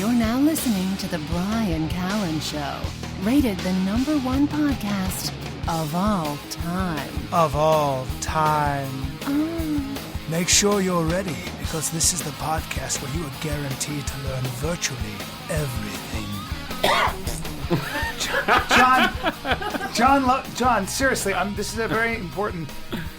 You're now listening to The Bryan Callen Show, rated the #1 podcast of all time. Of all time. Make sure you're ready, because this is the podcast where you are guaranteed to learn virtually everything. John, seriously, this is a very important.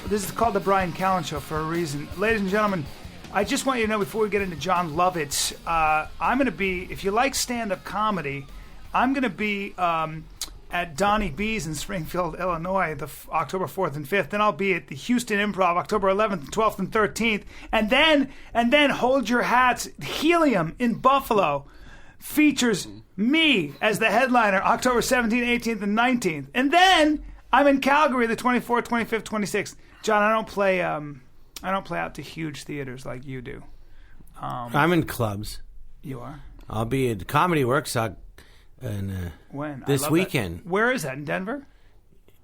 This is called the Bryan Callen Show for a reason. Ladies and gentlemen, I just want you to know before we get into Jon Lovitz, I'm going to be, if you like stand-up comedy, I'm going to be at Donnie B's in Springfield, Illinois, October 4th and 5th. Then I'll be at the Houston Improv, October 11th, 12th, and 13th. And then hold your hats, Helium in Buffalo features me as the headliner, October 17th, 18th, and 19th. And then I'm in Calgary the 24th, 25th, 26th. John, I don't play out to huge theaters like you do. I'm in clubs. You are? I'll be at Comedy Works when? This weekend. That. Where is that, in Denver?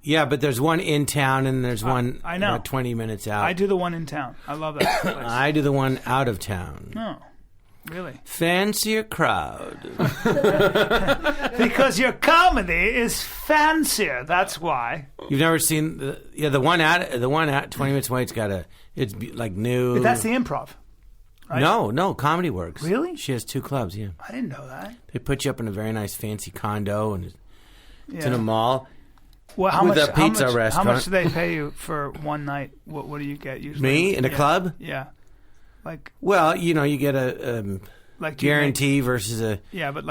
Yeah, but there's one in town and there's one I know. About 20 minutes out. I do the one in town. I love that place. I do the one out of town. No. Really? Fancier crowd. Because your comedy is fancier. That's why. You've never seen the one out 20 minutes away. It's like new. But that's the Improv. Right? No, Comedy Works. Really? She has 2 clubs. Yeah. I didn't know that. They put you up in a very nice fancy condo and it's in a mall. Well, how with much? a pizza restaurant. How much do they pay you for one night? What do you get usually? Me in a club? Yeah. Like, well, you get a guarantee versus a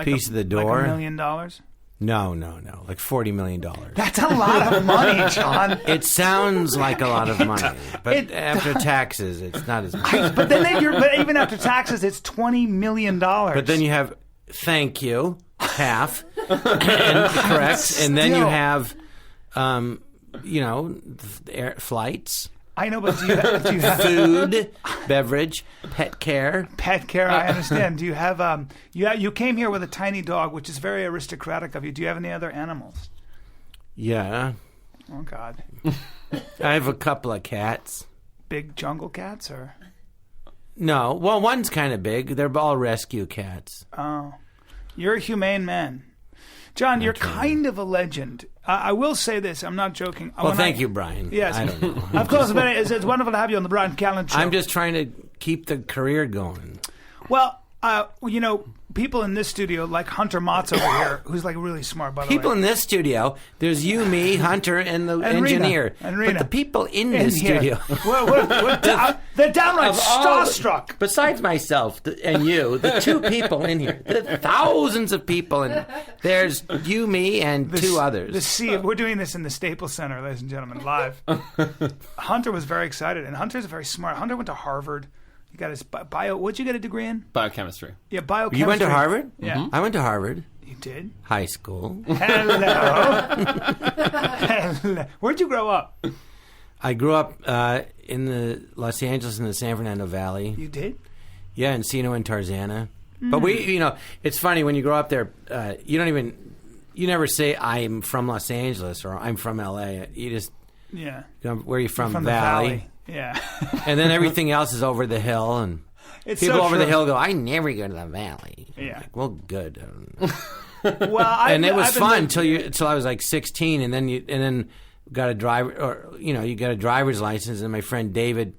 piece of the door. Like $1 million? No, like $40 million. That's a lot of money, John. It sounds like a lot of money, but after taxes, it's not as much. But even after taxes, it's $20 million. But then you have thank you, half, and correct, and then you have, flights. I know, but do you have food, beverage, pet care? Pet care, I understand. Do you have you came here with a tiny dog, which is very aristocratic of you. Do you have any other animals? Yeah. Oh God. I have a couple of cats. Big jungle cats, or? No. Well, one's kind of big. They're all rescue cats. Oh. You're a humane man. John, you're kind of a legend. I will say this. I'm not joking. Well, thank you, Bryan. Yes. I don't know. Of course, it's wonderful to have you on the Bryan Callen Show. I'm just trying to keep the career going. Well, people in this studio, like Hunter Mott's over here, who's like really smart, by the way. People in this studio, there's you, me, Hunter, and the engineer. And Rena. But the people in this studio. They're downright starstruck. Besides myself and you, the 2 people in here, the thousands of people, and there's you, me, and 2 others. We're doing this in the Staples Center, ladies and gentlemen, live. Hunter was very excited, and Hunter's very smart. Hunter went to Harvard. He got his what'd you get a degree in? Biochemistry. Yeah, biochemistry. You went to Harvard? Yeah. Mm-hmm. I went to Harvard. You did? High school. Hello. Where'd you grow up? I grew up in the Los Angeles and the San Fernando Valley. You did? Yeah, Encino and Tarzana. But it's funny when you grow up there, you never say I'm from Los Angeles or I'm from LA. You just, where are you from? From Valley. The Valley. Yeah. And then everything else is over the hill, and people over the hill go, I never go to the Valley. Yeah. Like, well, good. Well, it was fun till I was like 16, and then got a driver, or you got a driver's license. And my friend David,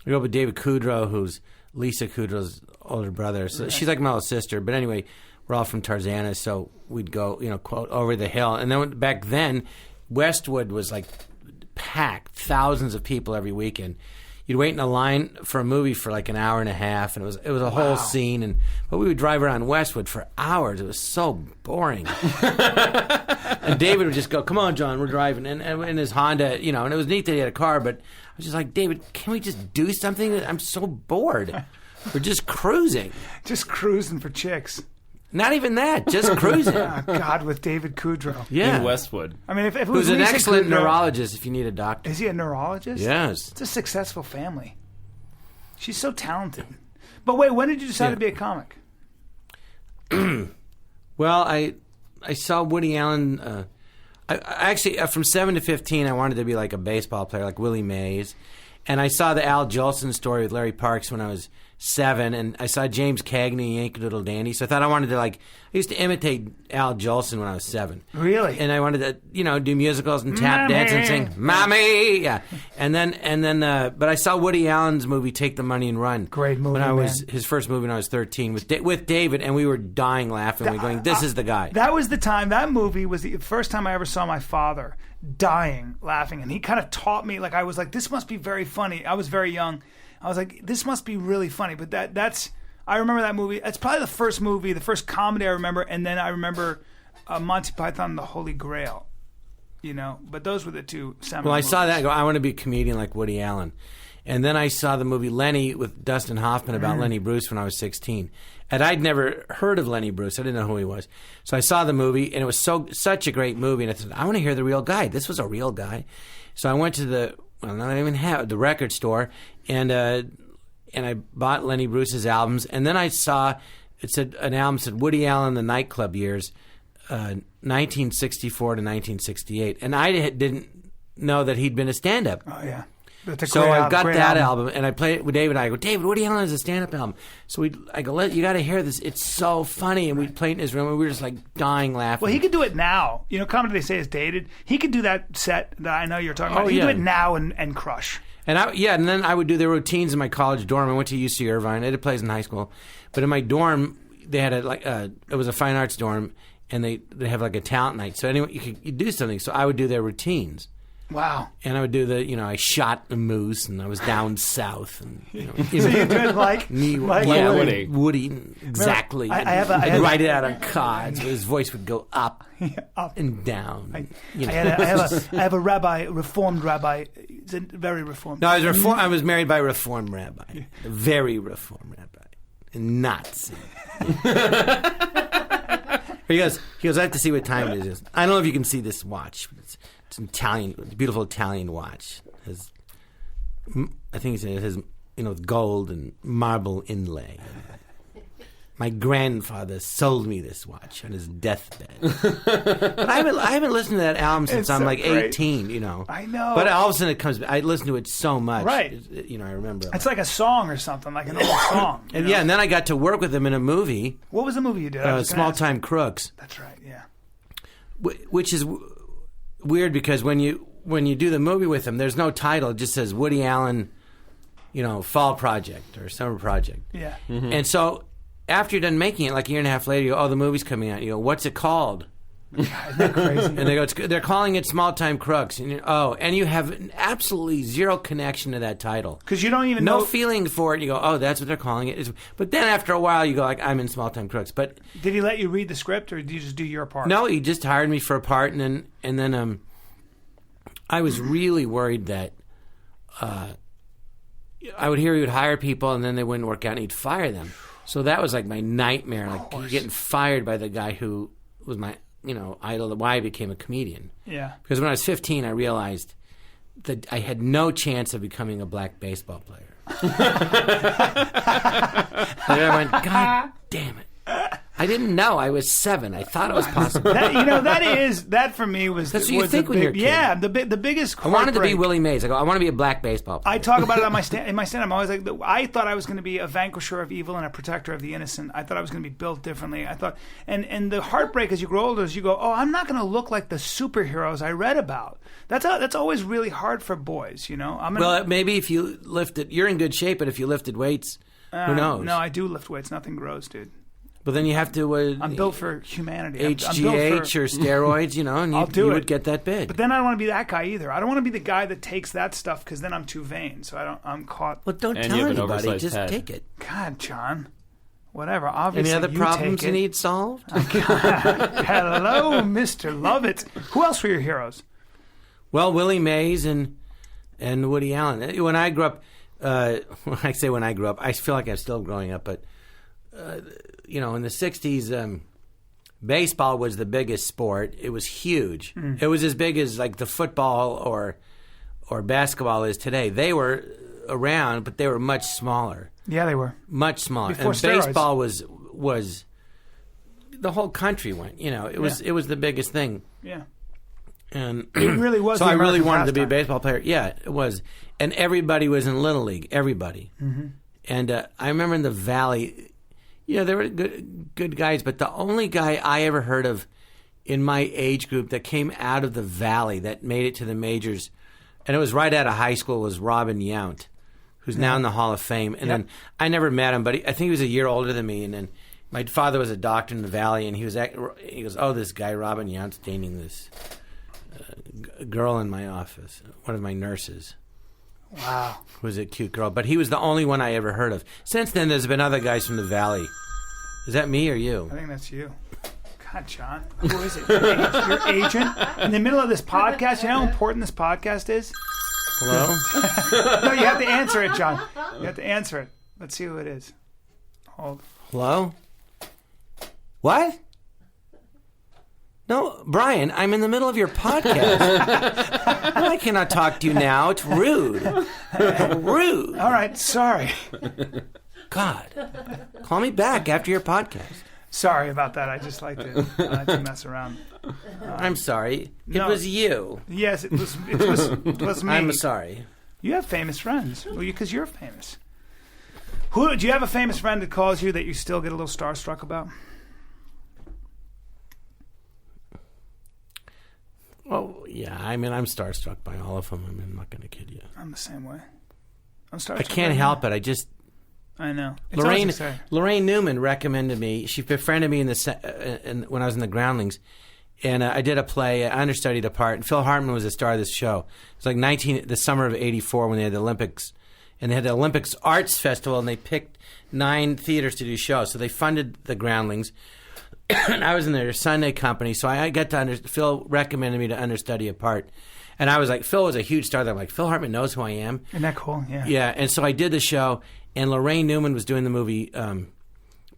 I grew up with David Kudrow, who's Lisa Kudrow's older brother. So she's like my little sister. But anyway, we're all from Tarzana, so we'd go, quote, over the hill. And then back then, Westwood was like packed, thousands of people every weekend. You'd wait in a line for a movie for like an hour and a half, and it was a whole scene. But we would drive around Westwood for hours. It was so boring. And David would just go, "Come on, John, we're driving." And in his Honda, and it was neat that he had a car. But I was just like, David, can we just do something? I'm so bored. We're just cruising. Just cruising for chicks. Not even that, just cruising. Oh, God, with David Kudrow. Yeah. In Westwood. I mean, if it who's was an Lisa excellent Kudrow, neurologist if you need a doctor. Is he a neurologist? Yes. It's a successful family. She's so talented. But wait, when did you decide to be a comic? Well, I saw Woody Allen. I actually, from 7 to 15, I wanted to be like a baseball player, like Willie Mays. And I saw the Al Jolson story with Larry Parks when I was 7, and I saw James Cagney, Yankee Doodle Dandy. So I thought I wanted to I used to imitate Al Jolson when I was 7. Really? And I wanted to, do musicals and tap dance and sing, "Mommy!" Yeah. And then, but I saw Woody Allen's movie Take the Money and Run. Great movie, when I was man. his first movie when I was 13 with David, and we were dying laughing. We were going, "This is the guy." That was the time. That movie was the first time I ever saw my father dying laughing, and he kind of taught me. I was like, "This must be very funny." I was very young. I was like, "This must be really funny." But that's I remember that movie. It's probably the first movie, the first comedy I remember, and then I remember Monty Python and the Holy Grail. But those were the two seminal Well, I movies. saw that. I go, I want to be a comedian like Woody Allen. And then I saw the movie Lenny with Dustin Hoffman about Lenny Bruce when I was 16. And I'd never heard of Lenny Bruce. I didn't know who he was. So I saw the movie, and it was such a great movie. And I said, I want to hear the real guy. This was a real guy. So I went to the record store, and I bought Lenny Bruce's albums. And then I saw an album said Woody Allen the Nightclub Years, 1964 to 1968. And I didn't know that he'd been a stand-up. Oh yeah. That's a So great I got great that album, and I played it with David. I go, David, Woody Allen has a stand-up album. So I go, you got to hear this. It's so funny. And we played in his room, and we were just dying laughing. Well, he could do it now. Comedy they say is dated. He could do that set that I know you're talking about. He could do it now and crush. And and then I would do the routines in my college dorm. I went to UC Irvine. I did plays in high school, but in my dorm they had it was a fine arts dorm, and they have a talent night. So anyway, you do something. So I would do their routines. Wow. And I would do I shot a moose, and I was down south, and So you did like Woody, exactly. I'd write it out on cards. His voice would go up, and down. I have a rabbi, reformed rabbi. He's a very reformed. No, I was married by a reformed rabbi, a very reformed rabbi, a Nazi. He goes. I have to see what time it is. I don't know if you can see this watch. But it's an Italian, beautiful Italian watch. I think it has gold and marble inlay. My grandfather sold me this watch on his deathbed. But I haven't listened to that album since I'm 18. I know. But all of a sudden it comes. I listen to it so much. Right. I remember. It's like a song or something, like an old song. And and then I got to work with him in a movie. What was the movie you did? Small Time Crooks. That's right. Yeah. Which is weird because when you do the movie with him, there's no title. It just says Woody Allen, Fall Project or Summer Project. Yeah. Mm-hmm. And so after you're done making it, a year and a half later, you go, the movie's coming out. You go, what's it called? God, isn't that crazy? And they go, they're calling it Small Time Crooks. And and you have absolutely zero connection to that title. Because you don't even know. No feeling for it. You go, that's what they're calling it. But then after a while, you go, I'm in Small Time Crooks. But did he let you read the script, or did you just do your part? No, he just hired me for a part, and then I was really worried that I would hear he would hire people, and then they wouldn't work out, and he'd fire them. So that was my nightmare, getting fired by the guy who was my idol. Why I became a comedian. Yeah. Because when I was 15, I realized that I had no chance of becoming a black baseball player. And I went, God damn it. I didn't know. I was 7. I thought it was possible. That for me was. That's what you think when you're a kid. Yeah, the biggest. I wanted to be Willie Mays. I want to be a black baseball player. I talk about it on in my stand-up. I'm always like, I thought I was going to be a vanquisher of evil and a protector of the innocent. I thought I was going to be built differently. I thought, and the heartbreak as you grow older is you go, I'm not going to look like the superheroes I read about. That's always really hard for boys, Well, maybe if you lifted, you're in good shape, but if you lifted weights, who knows? No, I do lift weights. Nothing grows, dude. But then you have to. I'm built for humanity. HGH or steroids, and you would get that big. But then I don't want to be that guy either. I don't want to be the guy that takes that stuff because then I'm too vain. So I'm caught. Well, don't tell anybody. Just take it. God, John. Whatever. Obviously, any other problems you need solved? Hello, Mr. Lovitz. Who else were your heroes? Well, Willie Mays and Woody Allen. When I grew up, when I say when I grew up, I feel like I'm still growing up, but. In the 60s, baseball was the biggest sport. It was huge. It was as big as the football or basketball is today. They were around, but they were much smaller. Yeah, they were. Much smaller. Before and steroids. Baseball was the whole country went. It was the biggest thing. Yeah. And it really was. So the I really American wanted to be a pastime. baseball player. Yeah, it was. And everybody was in Little League. Everybody. Mm-hmm. And I remember in the Valley, there were good guys, but the only guy I ever heard of in my age group that came out of the Valley that made it to the majors, and it was right out of high school, was Robin Yount, who's now in the Hall of Fame. And then I never met him, but I think he was a year older than me. And then my father was a doctor in the Valley, and he goes, oh, this guy Robin Yount's dating this girl in my office, one of my nurses. Wow. Who was a cute girl. But he was the only one I ever heard of. Since then, there's been other guys from the Valley. Is that me or you? I think that's you. God, John. Who is it? Your agent? In the middle of this podcast, you know how important this podcast is? Hello? No, you have to answer it, John. You have to answer it. Let's see who it is. Hold. Hello? What? No, Brian, I'm in the middle of your podcast. No, I cannot talk to you now. It's rude. Rude. All right, sorry. God. Call me back after your podcast. Sorry about that. I just like to mess around. I'm sorry. It no. was you. Yes, it was me. I'm sorry. You have famous friends. Well, because you're famous. Do you have a famous friend that calls you that you still get a little starstruck about? Well, yeah. I mean, I'm starstruck by all of them. I mean, I'm not going to kid you. I'm the same way. I'm starstruck. I can't help it. I know. It's Lorraine Newman recommended me. She befriended me when I was in the Groundlings, and I did a play. I understudied a part, and Phil Hartman was the star of this show. It was like the summer of '84 when they had the Olympics, and they had the Olympics Arts Festival, and they picked 9 theaters to do shows. So they funded the Groundlings. And I was in their Sunday company, so I got to Phil recommended me to understudy a part. And I was like, Phil was a huge star. I'm like, Phil Hartman knows who I am. Isn't that cool? Yeah. Yeah, and so I did the show, and Lorraine Newman was doing the movie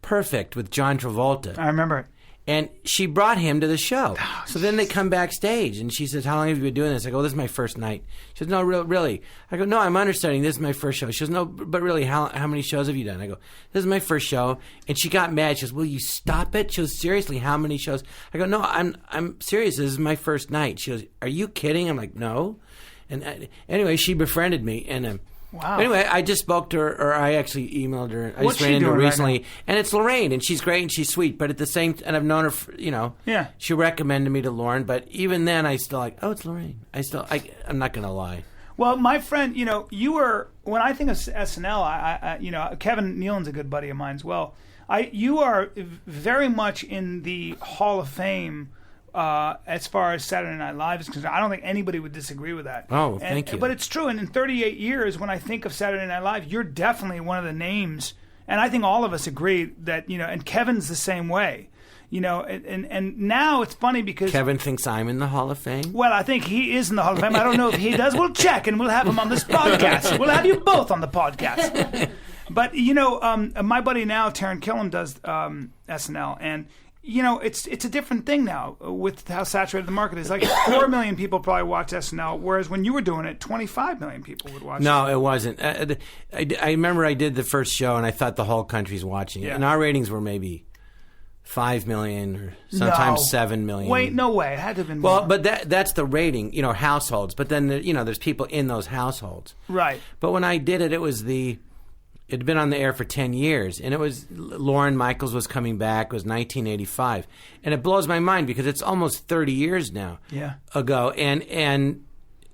Perfect with John Travolta. I remember it. And she brought him to the show. Oh, so then they come backstage, and she says, how long have you been doing this? I go, this is my first night. She says, no, really? I go, no, I'm understudying. This is my first show. She says, no, but really, how many shows have you done? I go, this is my first show. And she got mad. She goes, will you stop it? She goes, seriously, how many shows? I go, no, I'm serious. This is my first night. She goes, are you kidding? I'm like, no. And anyway, she befriended me, and wow. Anyway, I just spoke to her, or I actually emailed her. I What's just ran into her right recently, now? and it's Lorraine, and she's great and she's sweet. But at the same, and I've known her, Yeah. She recommended me to Lauren, but even then, I still like, oh, it's Lorraine. I'm not gonna lie. Well, my friend, you were, when I think of SNL, I Kevin Nealon's a good buddy of mine as well. You are very much in the Hall of Fame. As far as Saturday Night Live is concerned, I don't think anybody would disagree with that. Oh, thank you. But it's true, and in 38 years, when I think of Saturday Night Live, you're definitely one of the names, and I think all of us agree that, and Kevin's the same way. And now it's funny because Kevin thinks I'm in the Hall of Fame. Well, I think he is in the Hall of Fame. I don't know if he does. We'll check, and we'll have him on this podcast. We'll have you both on the podcast. But my buddy now, Taron Killam, does SNL, and it's a different thing now with how saturated the market is. Like 4 million people probably watch SNL, whereas when you were doing it, 25 million people would watch it. No, it wasn't. I remember I did the first show, and I thought the whole country's watching it, and our ratings were maybe 5 million or sometimes 7 million. Wait, no way. It had to have been more. Well, but that's the rating, households. But then, there's people in those households. Right. But when I did it, it'd been on the air for 10 years. And it was, Lorne Michaels was coming back. It was 1985. And it blows my mind because it's almost 30 years now ago. And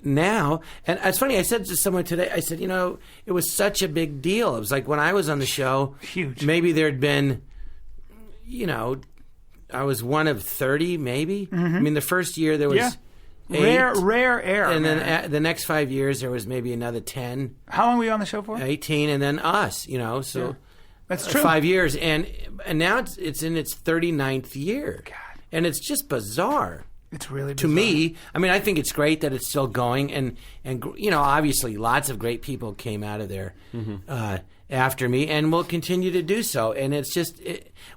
now, and it's funny, I said to someone today, I said, it was such a big deal. It was like when I was on the show, huge. Maybe there'd been, I was one of 30, maybe. Mm-hmm. I mean, the first year there was 8. Rare air. And then the next 5 years there was maybe another 10. How long were you on the show for? 18, and then us, so yeah. That's true. 5 years, and now it's in its 39th year. God. And it's just bizarre. It's really bizarre. To me. I mean, I think it's great that it's still going, and obviously lots of great people came out of there after me, and will continue to do so. And it's just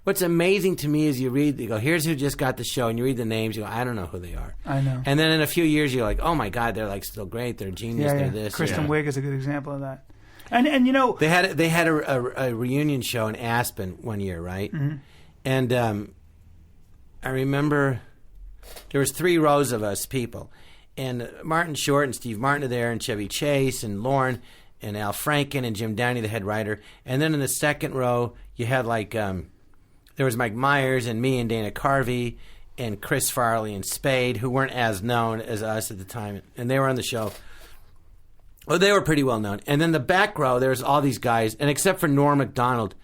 what's amazing to me is you go, here's who just got the show, and you read the names, you go, I don't know who they are. I know. And then in a few years, you're like, oh my God, they're like still great, they're genius, they're this. Kristen Wiig is a good example of that. And they had a reunion show in Aspen one year, right? Mm-hmm. And I remember there was 3 rows of us people. And Martin Short and Steve Martin are there, and Chevy Chase and Lorne and Al Franken and Jim Downey, the head writer. And then in the second row, you had like there was Mike Myers and me and Dana Carvey and Chris Farley and Spade, who weren't as known as us at the time, and they were on the show. Well, they were pretty well known. And then the back row, there was all these guys, and except for Norm Macdonald,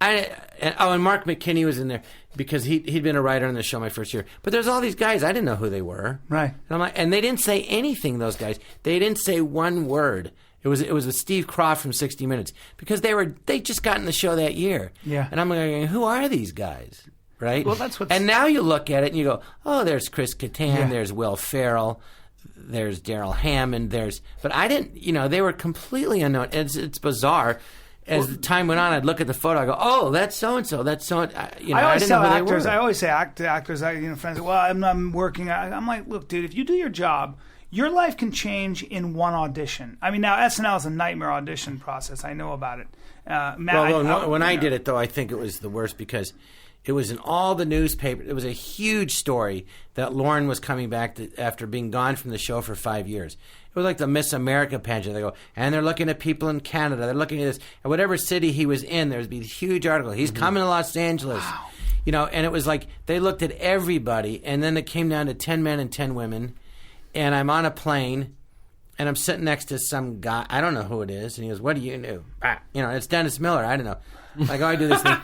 and Mark McKinney was in there because he'd been a writer on the show my first year. But there's all these guys, I didn't know who they were. Right. And I'm like, and they didn't say anything, those guys. They didn't say one word. It was with Steve Croft from 60 Minutes because they just got in the show that year. Yeah. And I'm like, who are these guys? Right? Well, that's what's... And now you look at it and you go, oh, there's Chris Kattan, there's Will Ferrell, there's Daryl Hammond, but I didn't, they were completely unknown. It's bizarre. As the time went on, I'd look at the photo. I go, "Oh, that's so and so. That's so." I didn't know who actors. they were. I always say actors. Friends. Well, I'm working. I'm like, look, dude. If you do your job, your life can change in one audition. I mean, now SNL is a nightmare audition process. I know about it. When I did it, though, I think it was the worst because it was in all the newspapers. It was a huge story that Lauren was coming back after being gone from the show for 5 years. It was like the Miss America pageant. They go, and they're looking at people in Canada. They're looking at this. And whatever city he was in, there would be a huge article. He's coming to Los Angeles. Wow. And it was like they looked at everybody. And then it came down to 10 men and 10 women. And I'm on a plane, and I'm sitting next to some guy. I don't know who it is. And he goes, what do you do? It's Dennis Miller. I don't know. I go, I do this thing.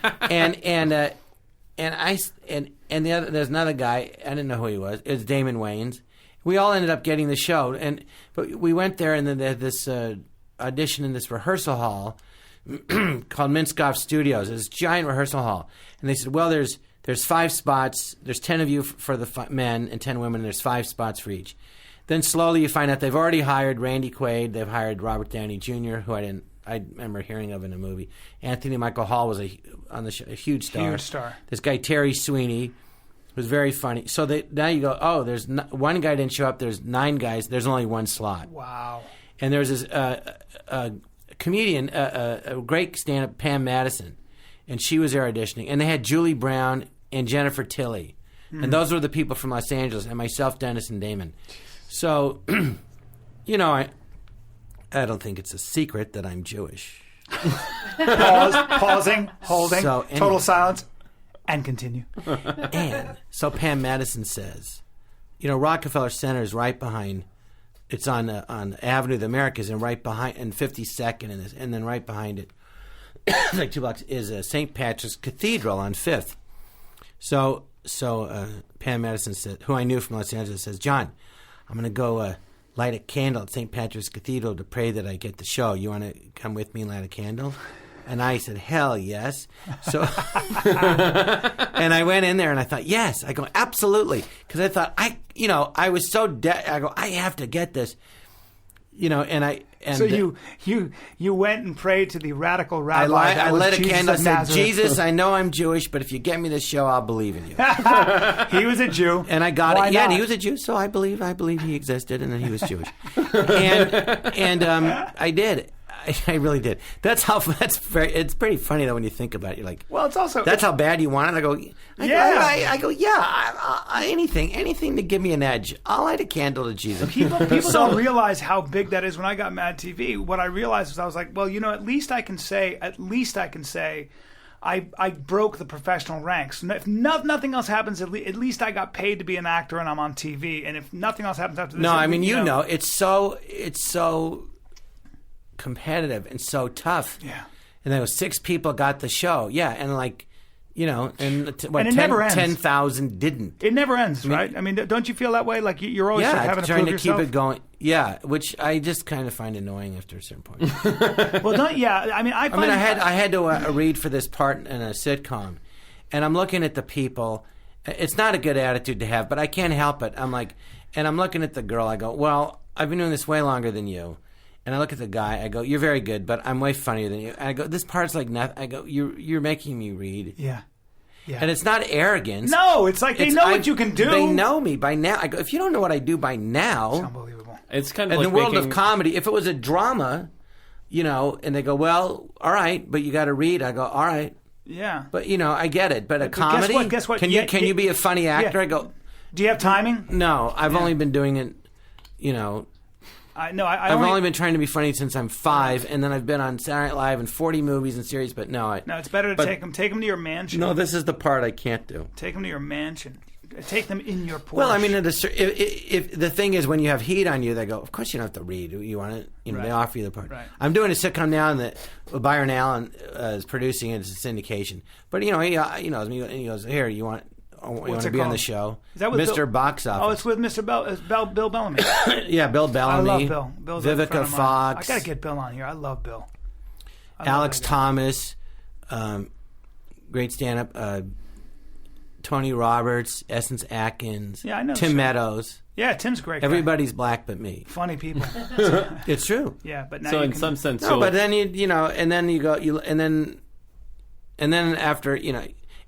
And there's another guy. I didn't know who he was. It was Damon Wayans. We all ended up getting the show, but we went there, and then they had this audition in this rehearsal hall called Minskoff Studios. It's this giant rehearsal hall, and they said, "Well, there's 5 spots. There's 10 of you for the men and 10 women. And there's 5 spots for each." Then slowly you find out they've already hired Randy Quaid. They've hired Robert Downey Jr., who I remember hearing of in a movie. Anthony Michael Hall was on the show, a huge star. Huge star. This guy Terry Sweeney. It was very funny. So now you go, oh, there's one guy didn't show up. There's 9 guys. There's only 1 slot. Wow. And there's this comedian, a great stand-up, Pam Madison, and she was there auditioning. And they had Julie Brown and Jennifer Tilly. And those were the people from Los Angeles, and myself, Dennis, and Damon. So, I don't think it's a secret that I'm Jewish. Pausing, holding, total silence. And continue. And so Pam Madison says, Rockefeller Center is right behind. It's on Avenue of the Americas, and right behind, and 52nd, and then right behind it, like 2 blocks, is St. Patrick's Cathedral on 5th. So Pam Madison said, who I knew from Los Angeles, says, "John, I'm going to go light a candle at St. Patrick's Cathedral to pray that I get the show. You want to come with me and light a candle?" And I said, hell yes. So, and I went in there and I thought, yes. I go, absolutely. Because I thought, I was so I go, I have to get this. So you went and prayed to the radical rabbi. I lit a candle and said, Jesus, I know I'm Jewish, but if you get me this show, I'll believe in you. He was a Jew. And I got it. Yeah, not? and he was a Jew, so I believe he existed, and then he was Jewish. and I did. I really did. It's pretty funny though when you think about it. You're like, well, it's also that's how bad you want it. I go, anything to give me an edge. I'll light a candle to Jesus. People don't realize how big that is. When I got Mad TV, what I realized was I was like, well, at least I can say, I broke the professional ranks. If nothing else happens, at least I got paid to be an actor and I'm on TV. And if nothing else happens after this, no, I mean, it's so competitive and so tough. Yeah. And there was 6 people got the show. Yeah, and and it never ends. 10,000 didn't. It never ends, right? I mean, don't you feel that way? Like you're always having to trying prove to yourself? keep it going. Yeah, which I just kind of find annoying after a certain point. Well, I had to read for this part in a sitcom, and I'm looking at the people. It's not a good attitude to have, but I can't help it. I'm looking at the girl. I go, well, I've been doing this way longer than you. And I look at the guy. I go, "You're very good, but I'm way funnier than you." And I go, "This part's like nothing." I go, "You're making me read." Yeah. And it's not arrogance. No, it's like they know what you can do. They know me by now. I go, if you don't know what I do by now, it's unbelievable. It's kind of in like the world of comedy. If it was a drama, and they go, "Well, all right, but you got to read." I go, "All right." Yeah. But I get it. But a But comedy. guess what? Can you be a funny actor? Yeah. I go. Do you have timing? No, I've only been doing it, I've only been trying to be funny since I'm 5, and then I've been on Saturday Night Live and 40 movies and series, but no. It's better to take them to your mansion. No, this is the part I can't do. Take them to your mansion. Take them in your Porsche. Well, I mean, if the thing is, when you have heat on you, they go, of course you don't have to read. You want it? They offer you the part. Right. I'm doing a sitcom now that Byron Allen is producing it. It's a syndication. But, he knows me, and he goes, here, you want to be on the show? Is that with Mr. Box Office. Oh, it's with Mr. Bill Bellamy. Yeah, Bill Bellamy. I love Bill. Bill's Vivica Fox. I got to get Bill on here. I love Bill. Alex Thomas, great stand-up. Tony Roberts, Essence Atkins, I know Tim Meadows. Yeah, Tim's great. Everybody's black but me. Funny people. It's true. Yeah, but now so in some sense, no. But then and then you go, and then after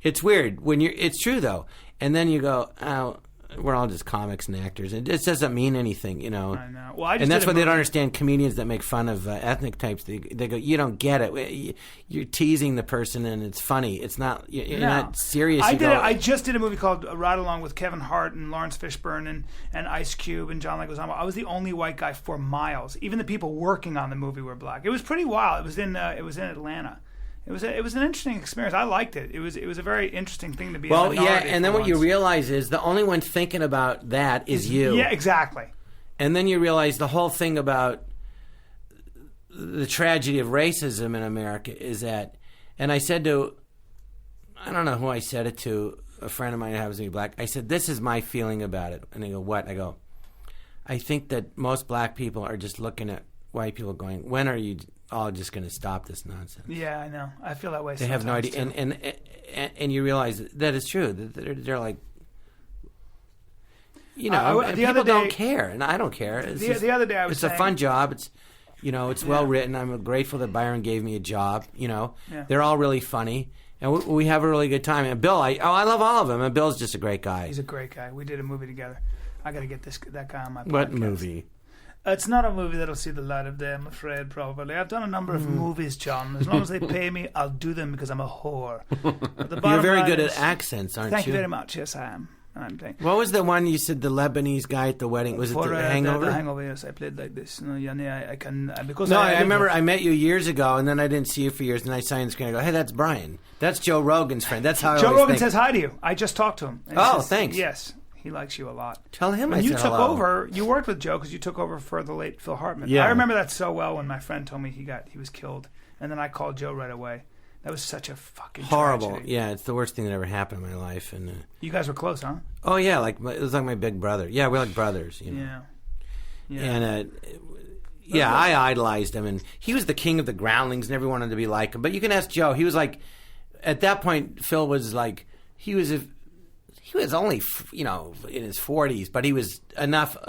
it's weird when it's true though, and then you go, oh, we're all just comics and actors. It just doesn't mean anything, I know. Well, and that's why they don't understand comedians that make fun of ethnic types. They go, you don't get it. You're teasing the person, and it's funny. It's not. You're not serious. I just did a movie called Ride Along with Kevin Hart and Lawrence Fishburne and Ice Cube and John Leguizamo. I was the only white guy for miles. Even the people working on the movie were black. It was pretty wild. It was in Atlanta. It was an interesting experience. I liked it. It was a very interesting thing to be. Well, and then what you realize is the only one thinking about that is you. Yeah, exactly. And then you realize the whole thing about the tragedy of racism in America is that, and I said to, I don't know who I said it to, a friend of mine who happens to be black. I said, this is my feeling about it. And they go, what? I go, I think that most black people are just looking at white people going, when are you all just going to stop this nonsense? Yeah, I know. I feel that way. They have no idea, and you realize that it's true. They're like, people don't care, and I don't care. The other day I was saying, a fun job. It's well written. I'm grateful that Byron gave me a job. They're all really funny, and we have a really good time. And Bill, I love all of them. And Bill's just a great guy. He's a great guy. We did a movie together. I got to get that guy on my podcast. What movie? It's not a movie that'll see the light of day, I'm afraid, probably. I've done a number of movies, John. As long as they pay me, I'll do them because I'm a whore. You're very good at accents, aren't you? Thank you very much. Yes, I am. What was the one you said, the Lebanese guy at the wedding? Was it The Hangover? The Hangover, yes. I played like this. I can... I remember I met you years ago, and then I didn't see you for years, and I saw you on the screen, and I go, hey, that's Brian. That's Joe Rogan's friend. That's how Joe Rogan says hi to you. I just talked to him. Thanks. Yes. He likes you a lot. Tell him when I you said took hello. over. You worked with Joe because you took over for the late Phil Hartman. Yeah. I remember that so well when my friend told me he was killed, and then I called Joe right away. That was such a fucking horrible. Tragedy. Yeah, it's the worst thing that ever happened in my life. And you guys were close, huh? Oh yeah, it was like my big brother. Yeah, we're like brothers. Yeah. And I idolized him, and he was the king of the groundlings, and everyone wanted to be like him. But you can ask Joe. He was like, at that point, Phil was like, he was only, in his 40s, but he was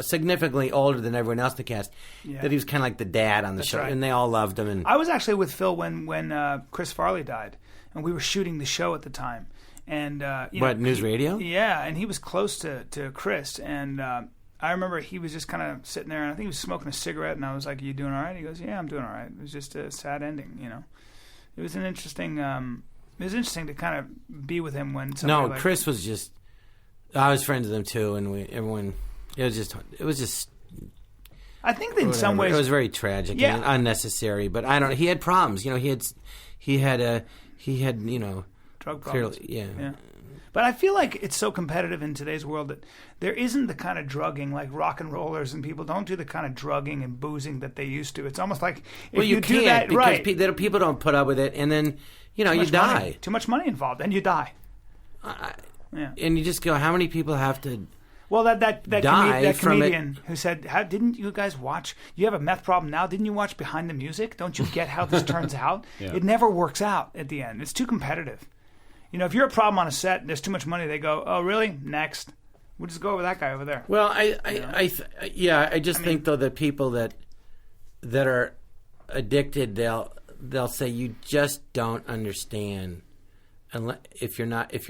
significantly older than everyone else in the cast, that he was kind of like the dad on the show, and they all loved him. And I was actually with Phil when Chris Farley died, and we were shooting the show at the time. And News Radio? Yeah, and he was close to Chris, and I remember he was just kind of sitting there, and I think he was smoking a cigarette, and I was like, "Are you doing all right?" He goes, "Yeah, I'm doing all right." It was just a sad ending, It was an interesting. It was interesting to kind of be with him when. Chris was just. I was friends with him too, and everyone. It was just. I think that in some ways it was very tragic and unnecessary. But I don't. He had problems. He had drug problems. Clearly, yeah. But I feel like it's so competitive in today's world that there isn't the kind of drugging, like rock and rollers and people don't do the kind of drugging and boozing that they used to. It's almost like if you do that because right, people don't put up with it, and then you die. Money, too much money involved, and you die. And you just go, how many people have to? Well, that comedian who said, didn't you guys watch? You have a meth problem now. Didn't you watch Behind the Music? Don't you get how this turns out? Yeah. It never works out at the end. It's too competitive. If you're a problem on a set and there's too much money, they go, oh, really? Next. We'll just go over that guy over there. Well, I think, though, that people that are addicted, they'll say, you just don't understand. Unless,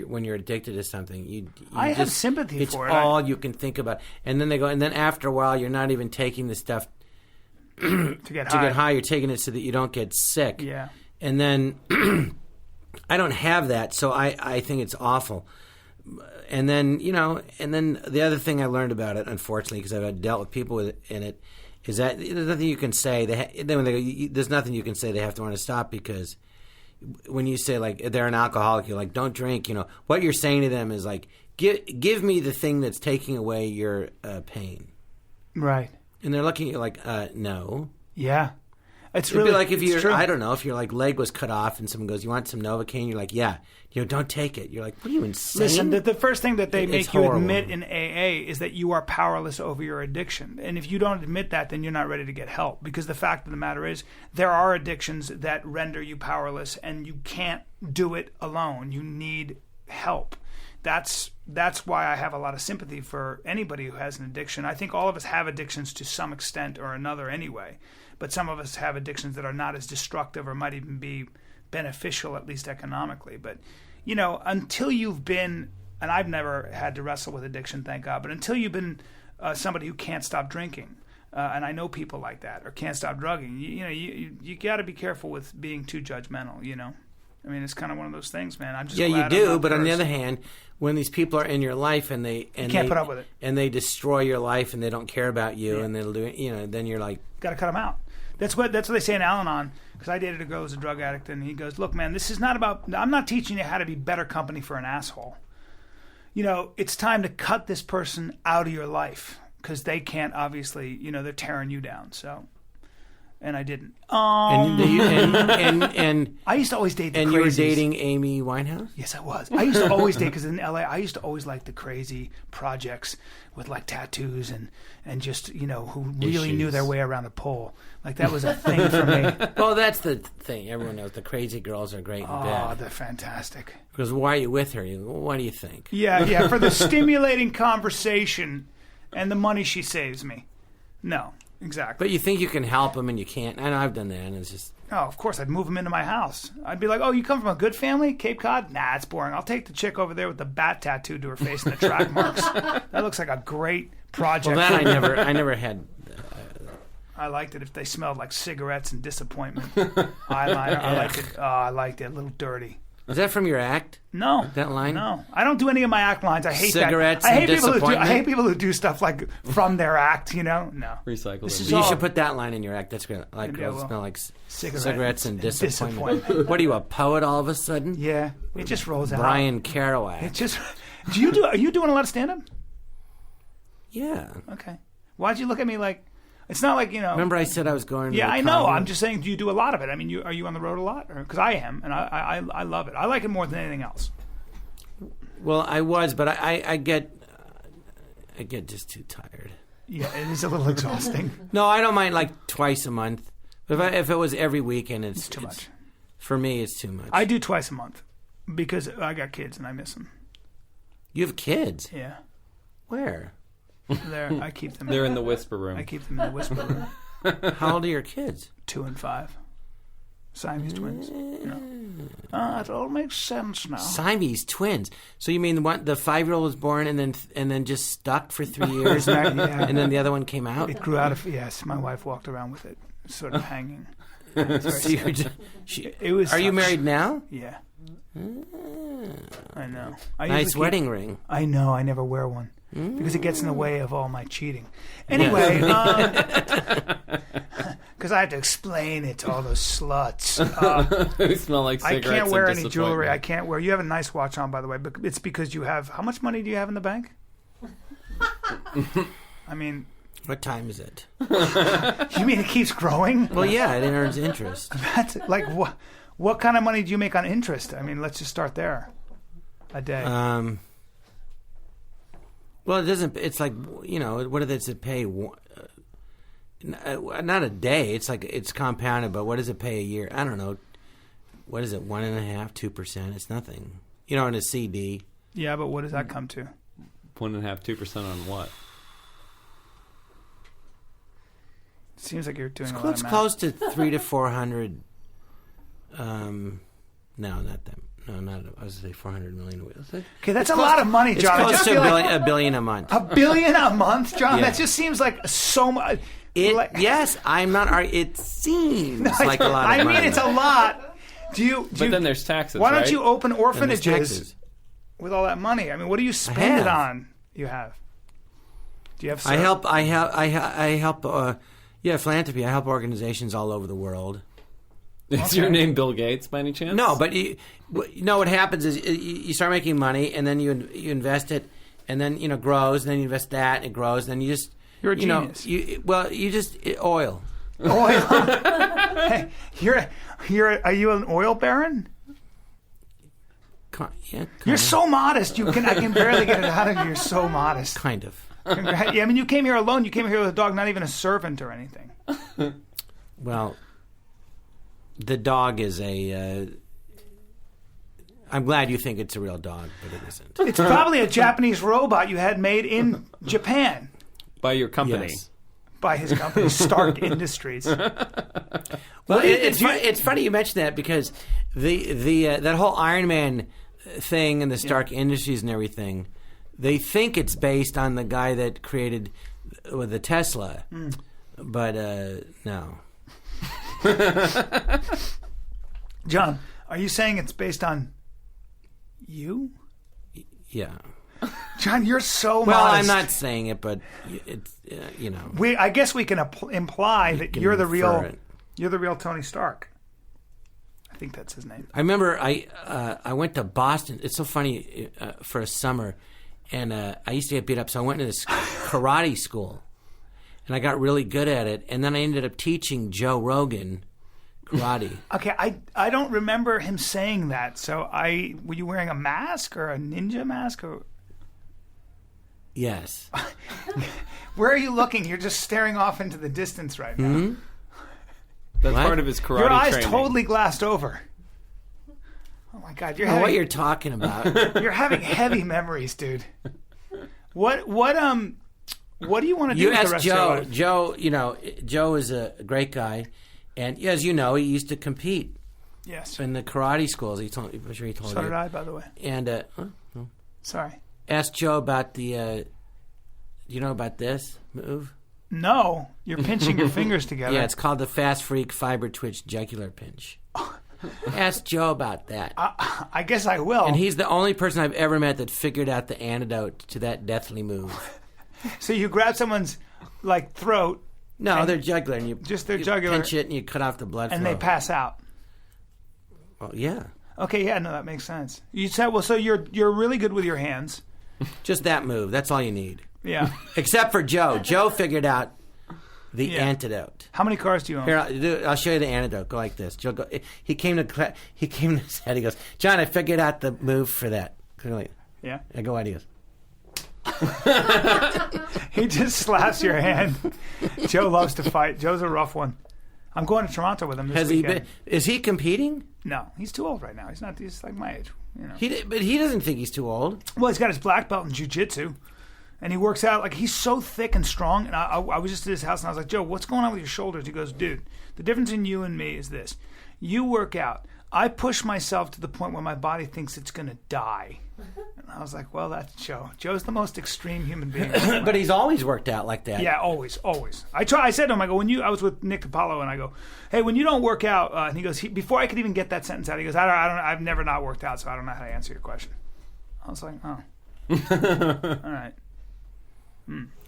when you're addicted to something, I have sympathy for it. It's all you can think about. And then they go, and then after a while, you're not even taking the stuff to get high. You're taking it so that you don't get sick. Yeah. And then I don't have that, so I think it's awful. And then, and then the other thing I learned about it, unfortunately, because I've dealt with people in it, is that there's nothing you can say. Then when there's nothing you can say. They have to want to stop, because when you say, like, they're an alcoholic, you're like, don't drink. What you're saying to them is like, give me the thing that's taking away your pain. Right. And they're looking at you like, no. Yeah. It'd be like if I don't know, if your leg was cut off and someone goes, you want some Novocaine? You're like, yeah. Don't take it. You're like, what are you, insane? Listen, the first thing that they make you horrible. admit in AA is that you are powerless over your addiction. And if you don't admit that, then you're not ready to get help. Because the fact of the matter is, there are addictions that render you powerless, and you can't do it alone. You need help. That's why I have a lot of sympathy for anybody who has an addiction. I think all of us have addictions to some extent or another anyway. But some of us have addictions that are not as destructive or might even be beneficial, at least economically. But, until you've been, and I've never had to wrestle with addiction, thank God, but until you've been somebody who can't stop drinking, and I know people like that, or can't stop drugging, you got to be careful with being too judgmental, I mean, it's kind of one of those things, man. I'm just glad you do. But first. On the other hand, when these people are in your life and you can't put up with it, and they destroy your life and they don't care about you, and they'll do it, then you're like, got to cut them out. That's what they say in Al-Anon. Because I dated a girl who's a drug addict, and he goes, "Look, man, this is not about. I'm not teaching you how to be better company for an asshole. It's time to cut this person out of your life, because they can't obviously. They're tearing you down. So." And I didn't. And I used to always date the crazies. And you were dating Amy Winehouse? Yes, I was. I used to always date, because in LA, I used to always like the crazy projects with like tattoos and just, who really knew their way around the pole. Like, that was a thing for me. Well, that's the thing. Everyone knows the crazy girls are great in bed. Oh, they're fantastic. Because why are you with her? What do you think? Yeah, for the stimulating conversation and the money she saves me. No. Exactly. But you think you can help them, and you can't. And I've done that, and it's just... Oh, of course. I'd move them into my house. I'd be like, oh, you come from a good family? Cape Cod? Nah, it's boring. I'll take the chick over there with the bat tattooed to her face and the track marks. That looks like a great project. Well, that I never had... I liked it if they smelled like cigarettes and disappointment. Eyeliner. I liked it. Oh, I liked it. A little dirty. Is that from your act? No. That line? No. I don't do any of my act lines. I hate cigarettes that. And disappointment? I hate people who do stuff like from their act, No. Recycle. You should put that line in your act. That's great. Like, girls smell like cigarettes and disappointment. What are you, a poet all of a sudden? Yeah. It just rolls out. Brian Kerouac. It just... Are you doing a lot of stand-up? Yeah. Okay. Why'd you look at me like... It's not like, Remember I said I was going to Yeah, the I know. comedy? I'm just saying, do you do a lot of it? I mean, are you on the road a lot? Because I am, and I love it. I like it more than anything else. Well, I was, but I get just too tired. Yeah, it is a little exhausting. No, I don't mind like twice a month. But if it was every weekend, it's too much. For me, it's too much. I do twice a month because I got kids and I miss them. You have kids? Yeah. Where? There, I keep them. They're in the whisper room. I keep them in the whisper room. How old are your kids? 2 and 5. Siamese twins. It all makes sense now. Siamese twins. So you mean the 5-year-old was born and then just stuck for 3 years, Yeah. and then the other one came out? It grew out of yes. My wife walked around with it, sort of hanging. So it was. Are you married now? Yeah. I know. Nice wedding ring. I know. I never wear one. Because it gets in the way of all my cheating. Anyway, because I have to explain it to all those sluts. Who smell like cigarettes. I can't wear any jewelry. I can't wear. You have a nice watch on, by the way, but it's because you have. How much money do you have in the bank? I mean, what time is it? You mean it keeps growing? Well, yeah, it earns interest. That's like what? What kind of money do you make on interest? I mean, let's just start there. A day. Well, it doesn't. It's like, what does it pay? Not a day. It's like it's compounded, but what does it pay a year? I don't know. What is it? 1.5%, 2%? It's nothing. In a CD. Yeah, but what does that come to? 1.5%, 2% on what? It seems like you're doing a lot It's of math. close to 300 to 400. No, not that. No, not. I was going to say 400 million. Okay, that's a lot of money, John. It's close to a billion a month. $1 billion a month, John? Yeah. That just seems like so much. Yes, I'm not. It seems like a lot of money. I mean, it's a lot. But then there's taxes. Why don't right? you open orphanages? with all that money? I mean, what do you spend it have. on? You have. Do you have? I help. Philanthropy. I help organizations all over the world. Is your name Bill Gates by any chance? No, but what happens is you start making money, and then you invest it, and then grows, and then you invest that, and it grows, and then you just you're a genius. Oil. Oil. Hey, are you an oil baron? Yeah, you're so modest. I can barely get it out of you. You're so modest. Kind of. Yeah, I mean, you came here alone. You came here with a dog, not even a servant or anything. Well, the dog is I'm glad you think it's a real dog, but it isn't. It's probably a Japanese robot you had made in Japan. By your company. Yes. By his company, Stark Industries. Well, it's funny you mention that because that whole Iron Man thing and the Stark Industries and everything, they think it's based on the guy that created the Tesla, but no. John, are you saying it's based on you? Yeah. John, you're so well. modest. I'm not saying it, but it's I guess we can imply that you're the real. it. You're the real Tony Stark. I think that's his name. I remember I went to Boston. It's so funny for a summer, and I used to get beat up, so I went to this karate school, and I got really good at it. And then I ended up teaching Joe Rogan karate. Okay, I don't remember him saying that. So were you wearing a mask or a ninja mask or? Yes. Where are you looking? You're just staring off into the distance right now. Mm-hmm. That's What? part of his karate Your eyes training. totally glassed over. Oh my God, I don't know what you're talking about. you're having heavy memories, dude. What do you want to do You with the ask rest of your Joe. life? Joe is a great guy, and as you know, he used to compete Yes. in the karate schools. I'm sure he told So you. did I, by the way. And Sorry. ask Joe about the. You know about this move? No, you're pinching your fingers together. Yeah, it's called the Fast Freak Fiber Twitch Jugular Pinch. Ask Joe about that. I guess I will. And he's the only person I've ever met that figured out the antidote to that deathly move. So you grab someone's throat. No, they're jugular, and you Just their jugular. pinch it, and you cut off the blood And flow. they pass out. Well, yeah, Okay, yeah, no, that makes sense. You said, well, so you're really good with your hands. just that move. That's all you need. Yeah. Except for Joe. Joe figured out the Yeah. antidote. How many cars do you own? Here, I'll show you the antidote. Go like this. Joe, go. He came to his head. He goes, John, I figured out the move for that. Yeah. I go, what? He goes, He just slaps your hand. Joe loves to fight. Joe's a rough one. I'm going to Toronto with him this has he weekend. been? Is he competing? No, he's too old right now. He's not. He's like my age. But he doesn't think he's too old. Well, he's got his black belt in jiu-jitsu. And he works out, he's so thick and strong. And I was just at his house, and I was like, Joe, what's going on with your shoulders? He goes, dude, the difference in you and me is this. You work out. I push myself to the point where my body thinks it's going to die. And I was like, well, that's Joe. Joe's the most extreme human being. But he's always worked out like that. Yeah, always. I said to him, I go, I was with Nick Apollo, and I go, hey, when you don't work out, and he goes, before I could even get that sentence out, he goes, I've never not worked out, so I don't know how to answer your question. I was like, oh. All right.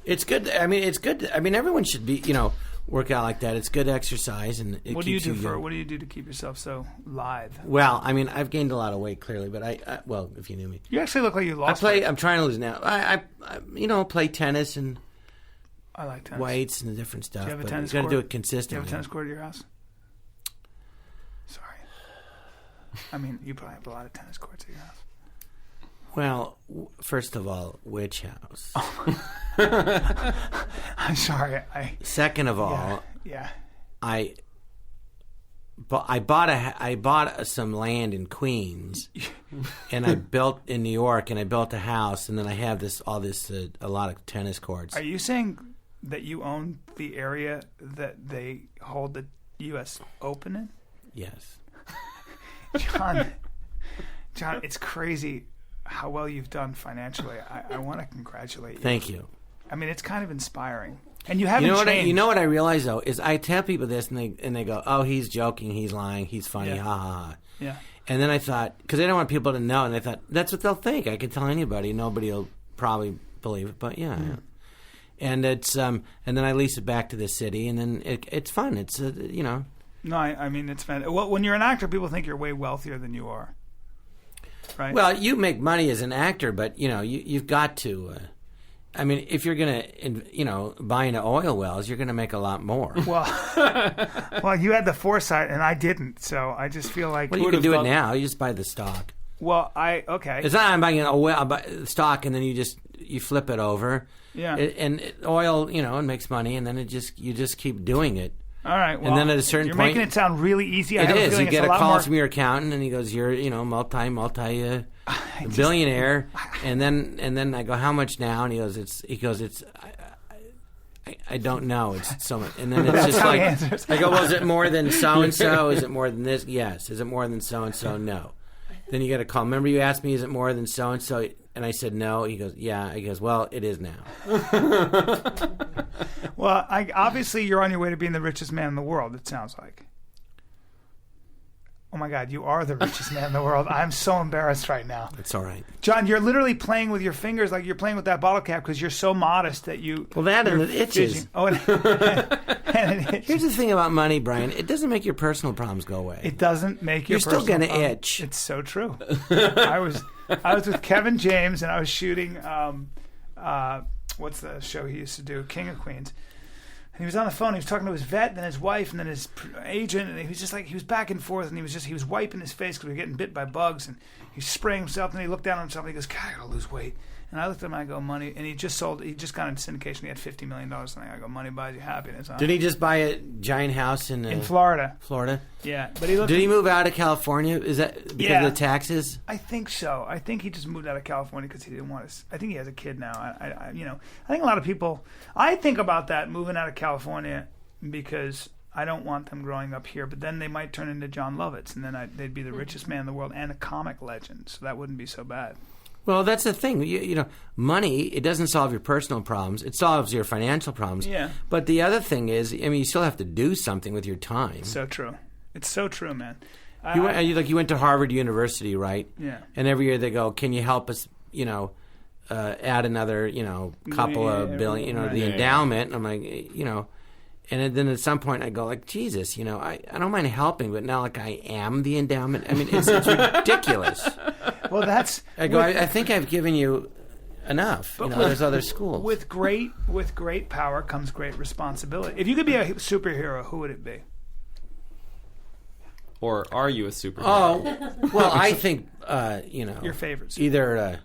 It's good. I mean, it's good. I mean, everyone should be, work out like that. It's good exercise, and it What do you keeps do young. What do you do to keep yourself so lithe? Well, I mean, I've gained a lot of weight clearly, but well, if you knew me, You actually look like you lost weight. I'm trying to lose now. I play tennis and I like tennis. weights and different stuff. Do you have a but tennis you got to do court? it Do you consistently. have a tennis court at your house? Sorry. I mean, you probably have a lot of tennis courts at your house. Well, first of all, which house? I'm sorry. Second of all, Yeah. I bought some land in Queens, and I built in New York, and I built a house, and then I have a lot of tennis courts. Are you saying that you own the area that they hold the U.S. Open in? Yes. John, it's crazy how well you've done financially. I want to congratulate you. Thank you. I mean, it's kind of inspiring. And you haven't changed. You know what I realize though is I tell people this and they go, "Oh, he's joking, he's lying, he's funny, ha ha ha." Yeah. And then I thought, because I don't want people to know, and I thought that's what they'll think. I can tell anybody, nobody will probably believe it, but yeah. And it's and then I lease it back to the city, and then it's fun. It's No, I mean it's fun. Well, when you're an actor, people think you're way wealthier than you are. Right. Well, you make money as an actor, but you've got to. I mean, if you're gonna, buy into oil wells, you're gonna make a lot more. Well, you had the foresight, and I didn't. So I just feel like you can do it now. You just buy the stock. Well, okay. It's not I'm buying I buy the stock, and then you flip it over. Yeah. Oil, it makes money, and then you just keep doing it. All right. Well, and then at a certain you're point, making it sound really easy. It is. You get a call from your accountant, and he goes, "You're, multi billionaire." And then I go, "How much now?" And he goes, I don't know. It's so much. And then it's just like, I go, "Well, is it more than so and so? Is it more than this? Yes. Is it more than so and so? No." Then you get a call. Remember, you asked me, "Is it more than so and so?" And I said no. He goes, "Yeah." He goes, "Well, it is now." Well, obviously you're on your way to being the richest man in the world, it sounds like. Oh my God, you are the richest man in the world. I'm so embarrassed right now. It's all right. John, you're literally playing with your fingers like you're playing with that bottle cap because you're so modest that you... Well, that and it itches. Fidging. Oh, and it itches. Here's the thing about money, Brian. It doesn't make your personal problems go away. It doesn't make your personal personal You're still going to itch. It's so true. I was with Kevin James, and I was shooting... what's the show he used to do? King of Queens. And he was on the phone. He was talking to his vet, then his wife, and then his agent. And he was just like, he was back and forth, and he was wiping his face because we were getting bit by bugs. And he was spraying himself, and he looked down on himself, and he goes, "God, I gotta lose weight." And I looked at him, and I go, "Money." And he just got into syndication. He had $50 million. And I go, "Money buys you happiness." Huh? Did he just buy a giant house in Florida? Florida? Yeah. But did he move out of California? Is that because of the taxes? I think so. I think he just moved out of California because he didn't want to. I think he has a kid now. I think a lot of people. I think about that moving out of California because I don't want them growing up here. But then they might turn into Jon Lovitz, and then they'd be the richest man in the world and a comic legend. So that wouldn't be so bad. Well, that's the thing. Money, it doesn't solve your personal problems. It solves your financial problems. Yeah. But the other thing is, you still have to do something with your time. So true. It's so true, man. You went to Harvard University, right? Yeah. And every year they go, "Can you help us, add another, couple of billion, the endowment?" And I'm like, and then at some point I go like, Jesus, I don't mind helping, but now like I am the endowment. I mean, it's ridiculous. Well, that's... I go, I think I've given you enough. There's other schools. With great power comes great responsibility. If you could be a superhero, who would it be? Or are you a superhero? Oh, well, I think, your favorites. Either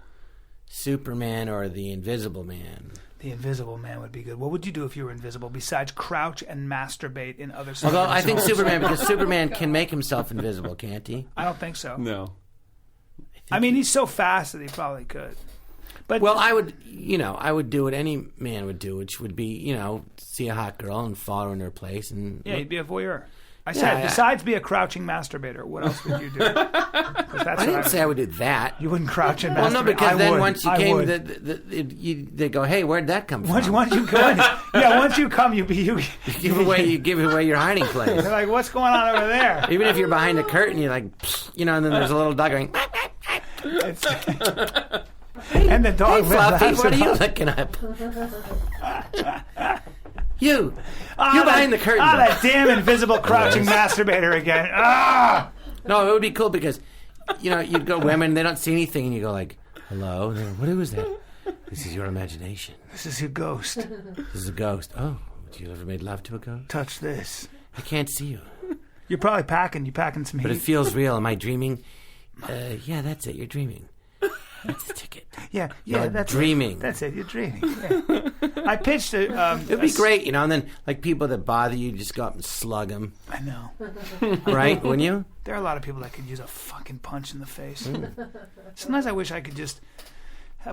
Superman or the Invisible Man. The Invisible Man would be good. What would you do if you were invisible besides crouch and masturbate in other scenes? Although I think Superman, because Superman can make himself invisible, can't he? I don't think so. No. I mean, he's so fast that he probably could. But I would do what any man would do, which would be, see a hot girl and follow her in her place. And you'd be a voyeur. I said, besides be a crouching masturbator, what else would you do? I didn't say I would do that. You wouldn't crouch and masturbate. Well, no, because then once you came, they go, "Hey, where'd that come from?" Once you come, once you come, you give away your hiding place. They're like, "What's going on over there?" Even if you're behind a curtain, you're like, and then there's a little dog going. And the dog. Hey, Fluffy, what are you looking up? You behind the curtain. That damn invisible crouching masturbator again. No, it would be cool because, you'd go women, they don't see anything, and you go like, "Hello, what was that?" "This is your imagination. This is your ghost." "This is a ghost." "Oh, would you ever made love to a ghost?" "Touch this." "I can't see you." You're probably packing. You're packing some heat. But it feels real. Am I dreaming? Yeah, that's it. You're dreaming. That's the ticket. Yeah, that's dreaming. That's it. You're dreaming. Yeah. I pitched it. It'd be great, and then like people that bother you, just go up and slug them. I know, right? Wouldn't you? There are a lot of people that could use a fucking punch in the face. Sometimes I wish I could just.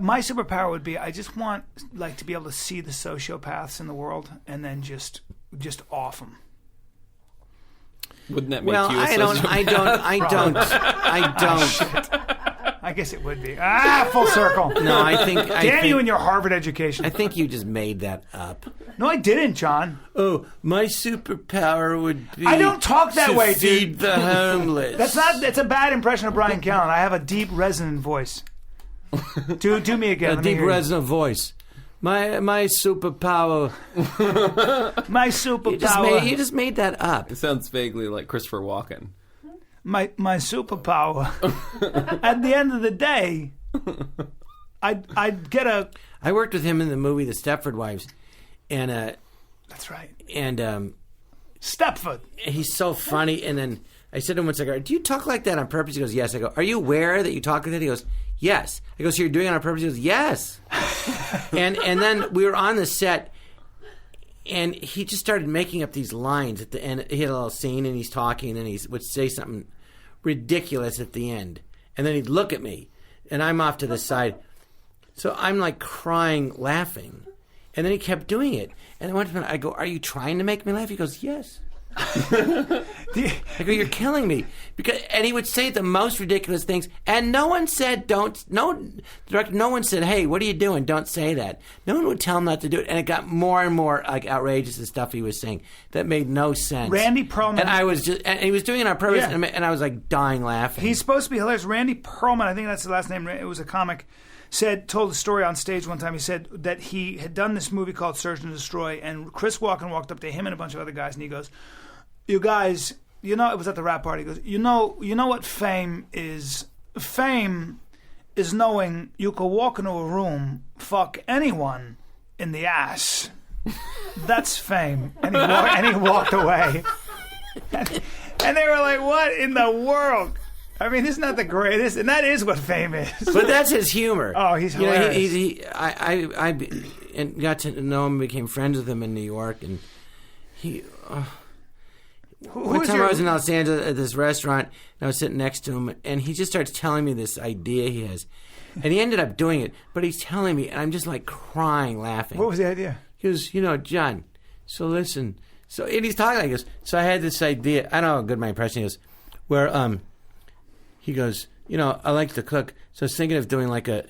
My superpower would be I just want to be able to see the sociopaths in the world and then just off them. Wouldn't that make you a sociopath? I don't. I guess it would be. Full circle. No, I think. Damn you and your Harvard education. I think you just made that up. No, I didn't, John. Oh, my superpower would be. I don't talk that way, dude. Feed the homeless. That's a bad impression of Bryan Callen. I have a deep, resonant voice. Do me again. A deep, resonant voice. My superpower. My superpower. You just made that up. It sounds vaguely like Christopher Walken. My superpower. At the end of the day, I'd get a. I worked with him in the movie The Stepford Wives, and That's right. And Stepford. He's so funny. And then I said to him once, I go, "Do you talk like that on purpose?" He goes, "Yes." I go, "Are you aware that you talk like that?" He goes, "Yes." I go, "So you're doing it on purpose?" He goes, "Yes." and then we were on the set, and he just started making up these lines at the end. He had a little scene, and he's talking, and then he would say something ridiculous at the end, and then he'd look at me, and I'm off to the side, so I'm like crying, laughing, and then he kept doing it, and one time I go, "Are you trying to make me laugh?" He goes, "Yes." I go, "You're killing me," and he would say the most ridiculous things, and no one said no one said, "Hey, what are you doing? Don't say that." No one would tell him not to do it, and it got more and more like outrageous, the stuff he was saying that made no sense. Randy Perlman, and he was doing it on purpose, and I was like dying laughing. He's supposed to be hilarious. Randy Perlman, I think that's the last name. It was a comic. Told a story on stage one time. He said that he had done this movie called Search and Destroy, and Chris Walken walked up to him and a bunch of other guys, and he goes, "You guys, it was at the rap party." He goes, you know what fame is? Fame is knowing you could walk into a room, fuck anyone in the ass. That's fame." And he walked away. And they were like, "What in the world?" I mean, isn't that the greatest? And that is what fame is. But that's his humor. Oh, he's hilarious. I got to know him, became friends with him in New York, and he. One time I was in Los Angeles at this restaurant, and I was sitting next to him, and he just starts telling me this idea he has. And he ended up doing it, but he's telling me, and I'm just like crying, laughing. What was the idea? He goes, "John, so listen." And he's talking like this. So I had this idea. I don't know how good my impression is, where he goes, "I like to cook, so I was thinking of doing like a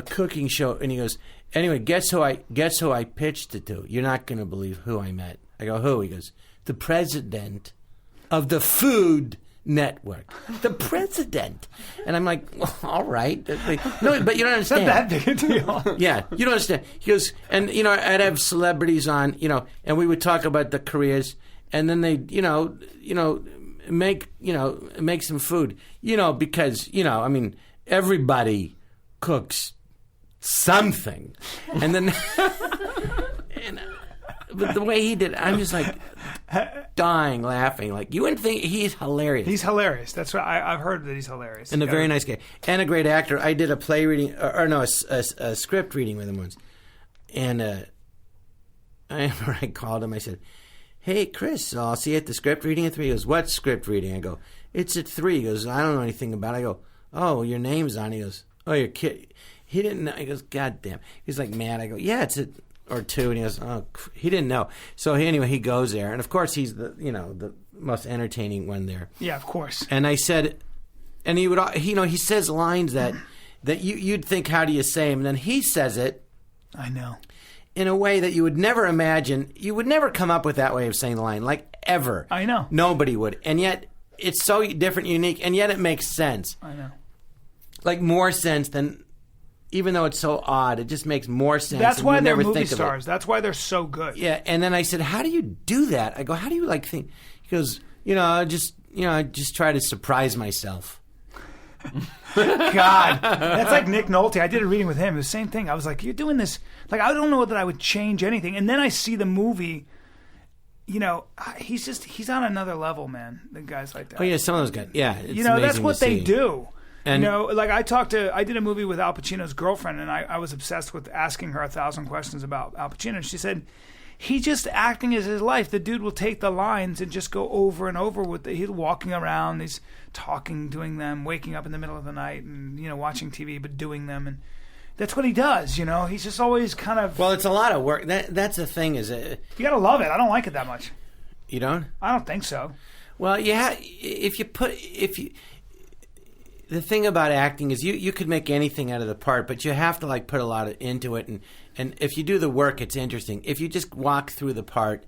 cooking show." And he goes, "Anyway, guess who I pitched it to? You're not going to believe who I met." I go, "Who?" He goes, "The president of the Food Network." The president. And I'm like, "Well, all right." No, but you don't understand. It's not that big a deal. Yeah, you don't understand. He goes, and I'd have celebrities on, and we would talk about the careers, and then they, make some food, because I mean, everybody cooks something, and then but the way he did, I'm just like dying laughing. Like, you wouldn't think he's hilarious. He's hilarious. That's what I've heard, that he's hilarious. And a very nice guy, and a great actor. I did a play reading, a script reading with him once, and I remember I called him. I said, "Hey, Chris, I'll see you at the script reading at 3. He goes, "What script reading?" I go, "It's at 3. He goes, "I don't know anything about it." I go, "Oh, your name's on." He goes, "Oh, your kid." He didn't know. He goes, "God damn." He's like mad. I go, "Yeah, it's at or 2." And he goes, "Oh," he didn't know. So anyway, he goes there, and of course he's the most entertaining one there. Yeah, of course. And I said, and he would, he says lines that you'd think, how do you say them? And then he says it. I know. In a way that you would never imagine. You would never come up with that way of saying the line, like, ever. I know. Nobody would. And yet, it's so different, unique, and yet it makes sense. I know. Like, more sense than, even though it's so odd, it just makes more sense. That's why they're never movie think stars. That's why they're so good. Yeah, and then I said, "How do you do that?" I go, "How do you, think?" He goes, I just try to surprise myself. God, that's like Nick Nolte. I did a reading with him. The same thing. I was like, "You're doing this." Like, I don't know that I would change anything. And then I see the movie. He's on another level, man. The guys like that. Oh yeah, some of those guys. Yeah, it's that's what they see. do. And like I did a movie with Al Pacino's girlfriend, and I was obsessed with asking her 1,000 questions about Al Pacino. And she said, he just acting is his life. The dude will take the lines and just go over and over with he's walking around, he's talking, doing them, waking up in the middle of the night, and watching TV but doing them, and that's what he does. He's just always kind of. Well, it's a lot of work. That's the thing. You gotta love it. I don't like it that much. You don't? I don't think so. Well, yeah. the thing about acting is you could make anything out of the part, but you have to like put a lot into it, and if you do the work, it's interesting. If you just walk through the part,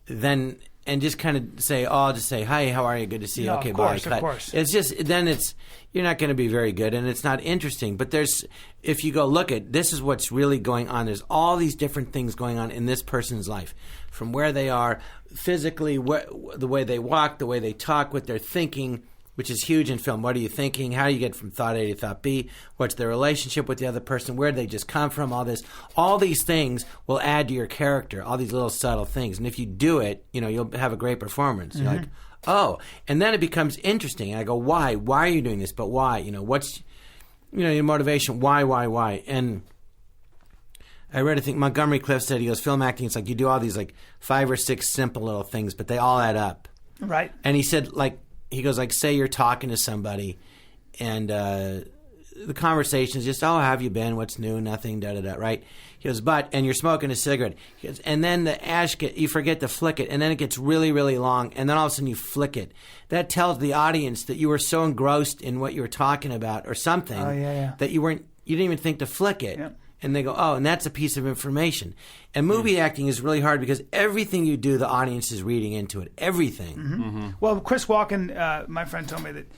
then and just kind of say, I'll just say, hi, how are you? Good to see you. No, Okay, of course, bye. Cut. Of course. It's just you're not going to be very good, and it's not interesting. But if you go look at this is what's really going on. There's all these different things going on in this person's life, from where they are physically, the way they walk, the way they talk, what they're thinking, which is huge in film. What are you thinking? How do you get from thought A to thought B? What's their relationship with the other person? Where did they just come from? All these things will add to your character, all these little subtle things. And if you do it, you'll have a great performance. You're like, oh. And then it becomes interesting. And I go, why? Why are you doing this? But why? What's, your motivation? Why? And I read, I think Montgomery Clift said, he goes, film acting, it's like you do all these like 5 or 6 simple little things, but they all add up. Right. And he said, he goes, say you're talking to somebody, and the conversation is just, oh, how have you been? What's new? Nothing, da-da-da, right? He goes, and you're smoking a cigarette. He goes, and then the ash, you forget to flick it, and then it gets really, really long, and then all of a sudden you flick it. That tells the audience that you were so engrossed in what you were talking about or something that you didn't even think to flick it. Yeah. And they go, oh, and that's a piece of information. And movie acting is really hard because everything you do, the audience is reading into it. Everything. Mm-hmm. Well, Chris Walken, my friend, told me that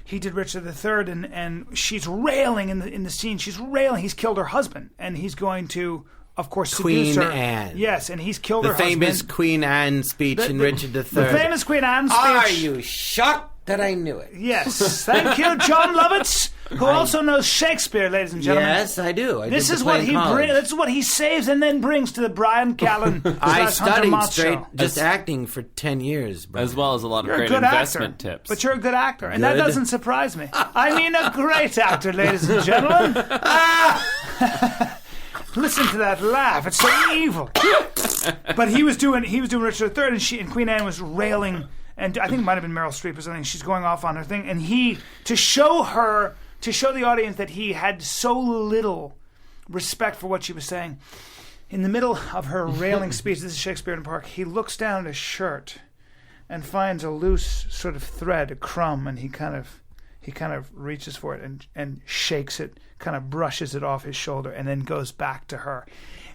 he did Richard III, and she's railing in the scene. She's railing. He's killed her husband, and he's going to, of course, seduce Queen her. Anne. Yes, and he's killed her husband. The famous Queen Anne speech in Richard III. The famous Queen Anne speech. Are you shocked that I knew it? Yes. Thank you, Jon Lovitz, who also knows Shakespeare, ladies and gentlemen. Yes, I do. This is what he brings. This is what he saves and then brings to the Bryan Callen. I studied straight just acting for 10 years, Brian. As well as a lot of You're great a good investment actor, tips. But you're a good actor, and that doesn't surprise me. I mean, a great actor, ladies and gentlemen. Listen to that laugh; it's so evil. But he was doing Richard III, and Queen Anne was railing, and I think it might have been Meryl Streep or something. She's going off on her thing, and to show the audience that he had so little respect for what she was saying. In the middle of her railing speech, this is Shakespeare in the Park, he looks down at his shirt and finds a loose sort of thread, a crumb, and he kind of reaches for it and shakes it, kind of brushes it off his shoulder, and then goes back to her.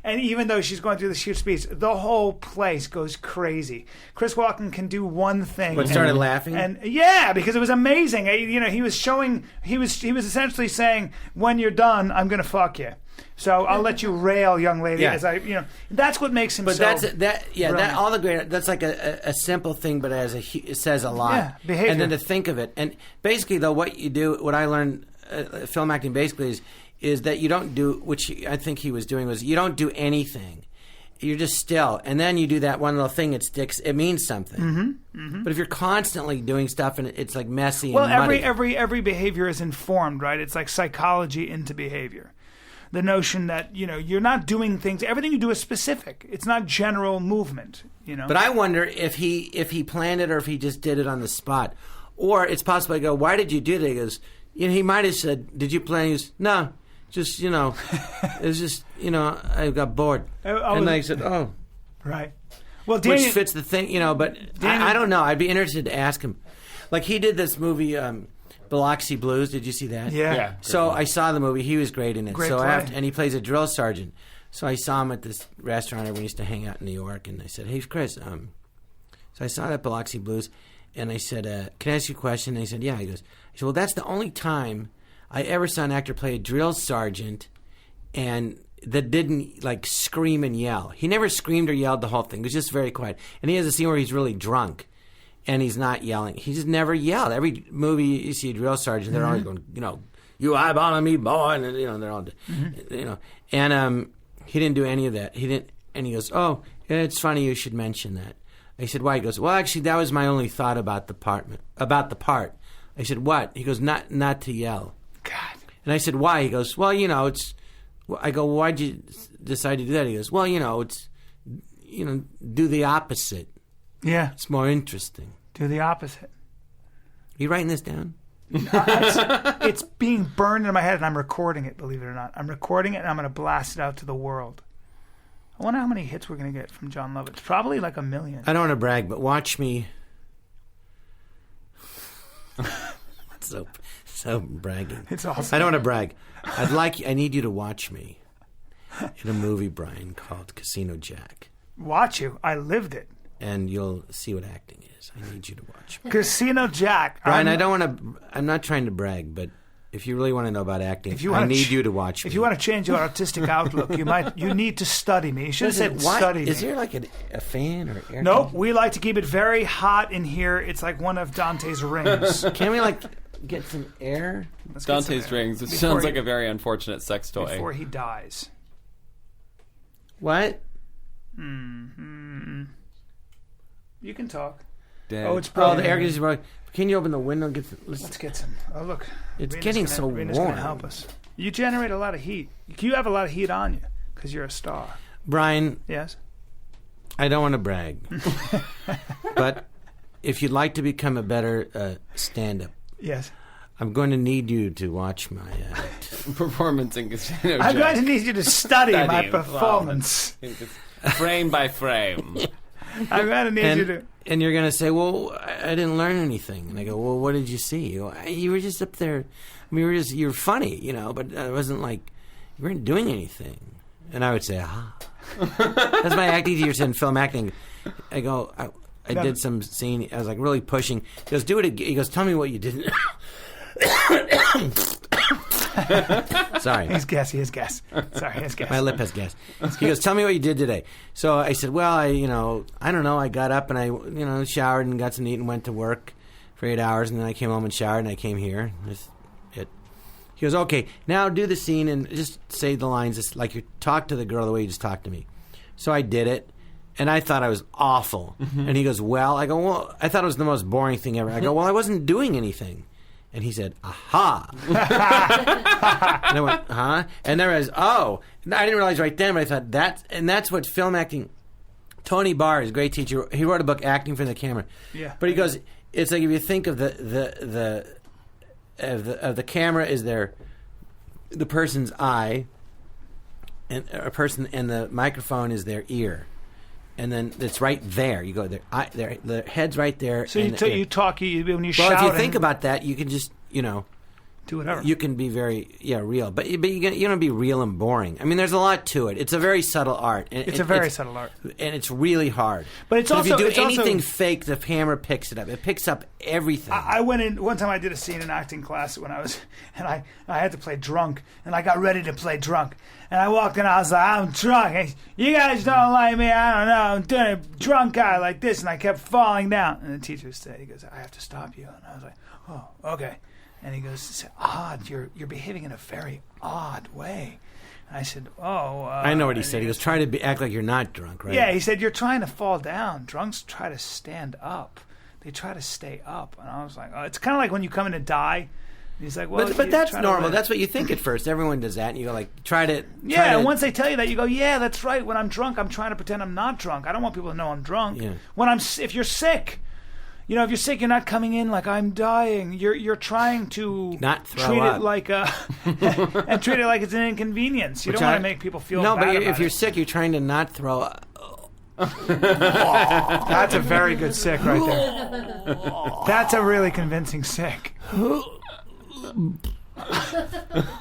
And even though she's going through this huge speech, the whole place goes crazy. Chris Walken can do one thing. But started laughing? And yeah, because it was amazing. He was essentially saying, when you're done, I'm going to fuck you. So I'll let you rail, young lady, that's what makes him brilliant. All the great, that's like a simple thing, but it says a lot. Yeah, behavior. And then to think of it. And basically, though, what I learned, film acting basically is that you don't do, which I think he was doing, was you don't do anything. You're just still. And then you do that one little thing, it sticks, it means something. Mm-hmm, mm-hmm. But if you're constantly doing stuff and it's like messy and muddy. Every behavior is informed, right? It's like psychology into behavior. The notion that, you're not doing things, everything you do is specific. It's not general movement, But I wonder if he planned it or if he just did it on the spot. Or it's possible I go, why did you do that? He goes, he might have said, did you plan? He goes, no. Just, it was just, I got bored. And I said, oh. Right. Well, Daniel, which fits the thing, but I don't know. I'd be interested to ask him. Like, he did this movie, Biloxi Blues. Did you see that? Yeah. So I saw the movie. He was great in it. Great play. And he plays a drill sergeant. So I saw him at this restaurant where we used to hang out in New York. And I said, hey, Chris. So I saw that Biloxi Blues. And I said, can I ask you a question? And he said, yeah. He said, well, that's the only time I ever saw an actor play a drill sergeant and that didn't like scream and yell. He never screamed or yelled the whole thing. It was just very quiet. And he has a scene where he's really drunk and he's not yelling. He just never yelled. Every movie you see a drill sergeant, they're always going, you eyeballing me, boy, and they're all, and he didn't do any of that. He didn't, and he goes, oh, it's funny you should mention that. I said, why? He goes, well, actually, that was my only thought about the part. I said, what? He goes, not to yell. God. And I said, why? He goes, well, it's... I go, why'd you decide to do that? He goes, well, it's... do the opposite. Yeah. It's more interesting. Do the opposite. You writing this down? It's being burned in my head, and I'm recording it, believe it or not. I'm recording it, and I'm going to blast it out to the world. I wonder how many hits we're going to get from Jon Lovitz. Probably like 1 million. I don't want to brag, but watch me... so bragging. It's awesome. I don't want to brag. I need you to watch me in a movie, Brian, called Casino Jack. Watch you. I lived it. And you'll see what acting is. I need you to watch me. Casino Jack. Brian, I'm not trying to brag, but if you really want to know about acting, I need you to watch me. If you want to change your artistic outlook, you need to study me. You should have said study me. Is there like a fan or air? Nope. We like to keep it very hot in here. It's like one of Dante's rings. Can we get some air? Dante's rings. It sounds like a very unfortunate sex toy. Before he dies. What? Mm-hmm. You can talk. Dead. Oh, it's Oh, brilliant. the air conditioning broke. Can you open the window and get Let's get some. Oh, look. It's Rena's getting gonna, Rena's warm. gonna help us. You generate a lot of heat. You have a lot of heat on you because you're a star. Brian, Yes? I don't want to brag, but if you'd like to become a better stand-up, Yes. I'm going to need you to watch my Performance in Casino Jack. I'm going to need you to study my Study, performance. Frame by frame. I'm going to need you to. And you're going to say, well, I didn't learn anything. And I go, well, what did you see? You go, you were just up there. I mean, you're funny, but it wasn't like you weren't doing anything. And I would say, that's my acting teacher in film acting. I go, I did some scene. I was like really pushing. He goes, do it again. He goes, tell me what you didn't. Sorry. He has gas. Sorry, he has gas. My lip has gas. He goes, tell me what you did today. So I said, well, I don't know. I got up and I, showered and got some to eat and went to work for 8 hours. And then I came home and showered and I came here. That's it. He goes, okay, now do the scene and just say the lines just like you talk to the girl the way you just talked to me. So I did it. And I thought I was awful. Mm-hmm. And he goes, well, I go, well, I thought it was the most boring thing ever. I go, well, I wasn't doing anything. And he said, aha. And I went, huh? And there was, oh. I didn't realize right then, but I thought, that's what film acting. Tony Barr is a great teacher. He wrote a book, Acting for the Camera. Yeah. But he goes, it's like if you think of the camera is the person's eye, and the microphone is their ear. And then it's right there. You go there. The head's right there. So you talk. When you shout. Well, if you think about that, you can just do whatever. You can be very real, but you don't be real and boring. I mean, there's a lot to it. It's a very subtle art. It's a very subtle art, and it's really hard. But it's also if you do anything fake, the camera picks it up. It picks up everything. I went in one time. I did a scene in acting class when I was, and I had to play drunk, and I got ready to play drunk. And I walked in, I was like, I'm drunk. Hey, you guys don't like me. I don't know. I'm doing a drunk guy like this. And I kept falling down. And the teacher said, he goes, I have to stop you. And I was like, oh, okay. And he goes, odd. You're behaving in a very odd way. And I said, oh. I know what he said. He goes, try to act like you're not drunk, right? Yeah, he said, you're trying to fall down. Drunks try to stand up. They try to stay up. And I was like, oh, it's kind of like when you come in to die. He's like, well, but that's normal. That's what you think at first. Everyone does that, and you go like, try to. And once they tell you that, you go, yeah, that's right. When I'm drunk, I'm trying to pretend I'm not drunk. I don't want people to know I'm drunk. Yeah. If you're sick, if you're sick, you're not coming in like I'm dying. You're trying to not throw treat up. It like and treat it like it's an inconvenience. You don't want to make people feel bad but about if you're sick, you're trying to not throw up. That's a very good sick right there. That's a really convincing sick.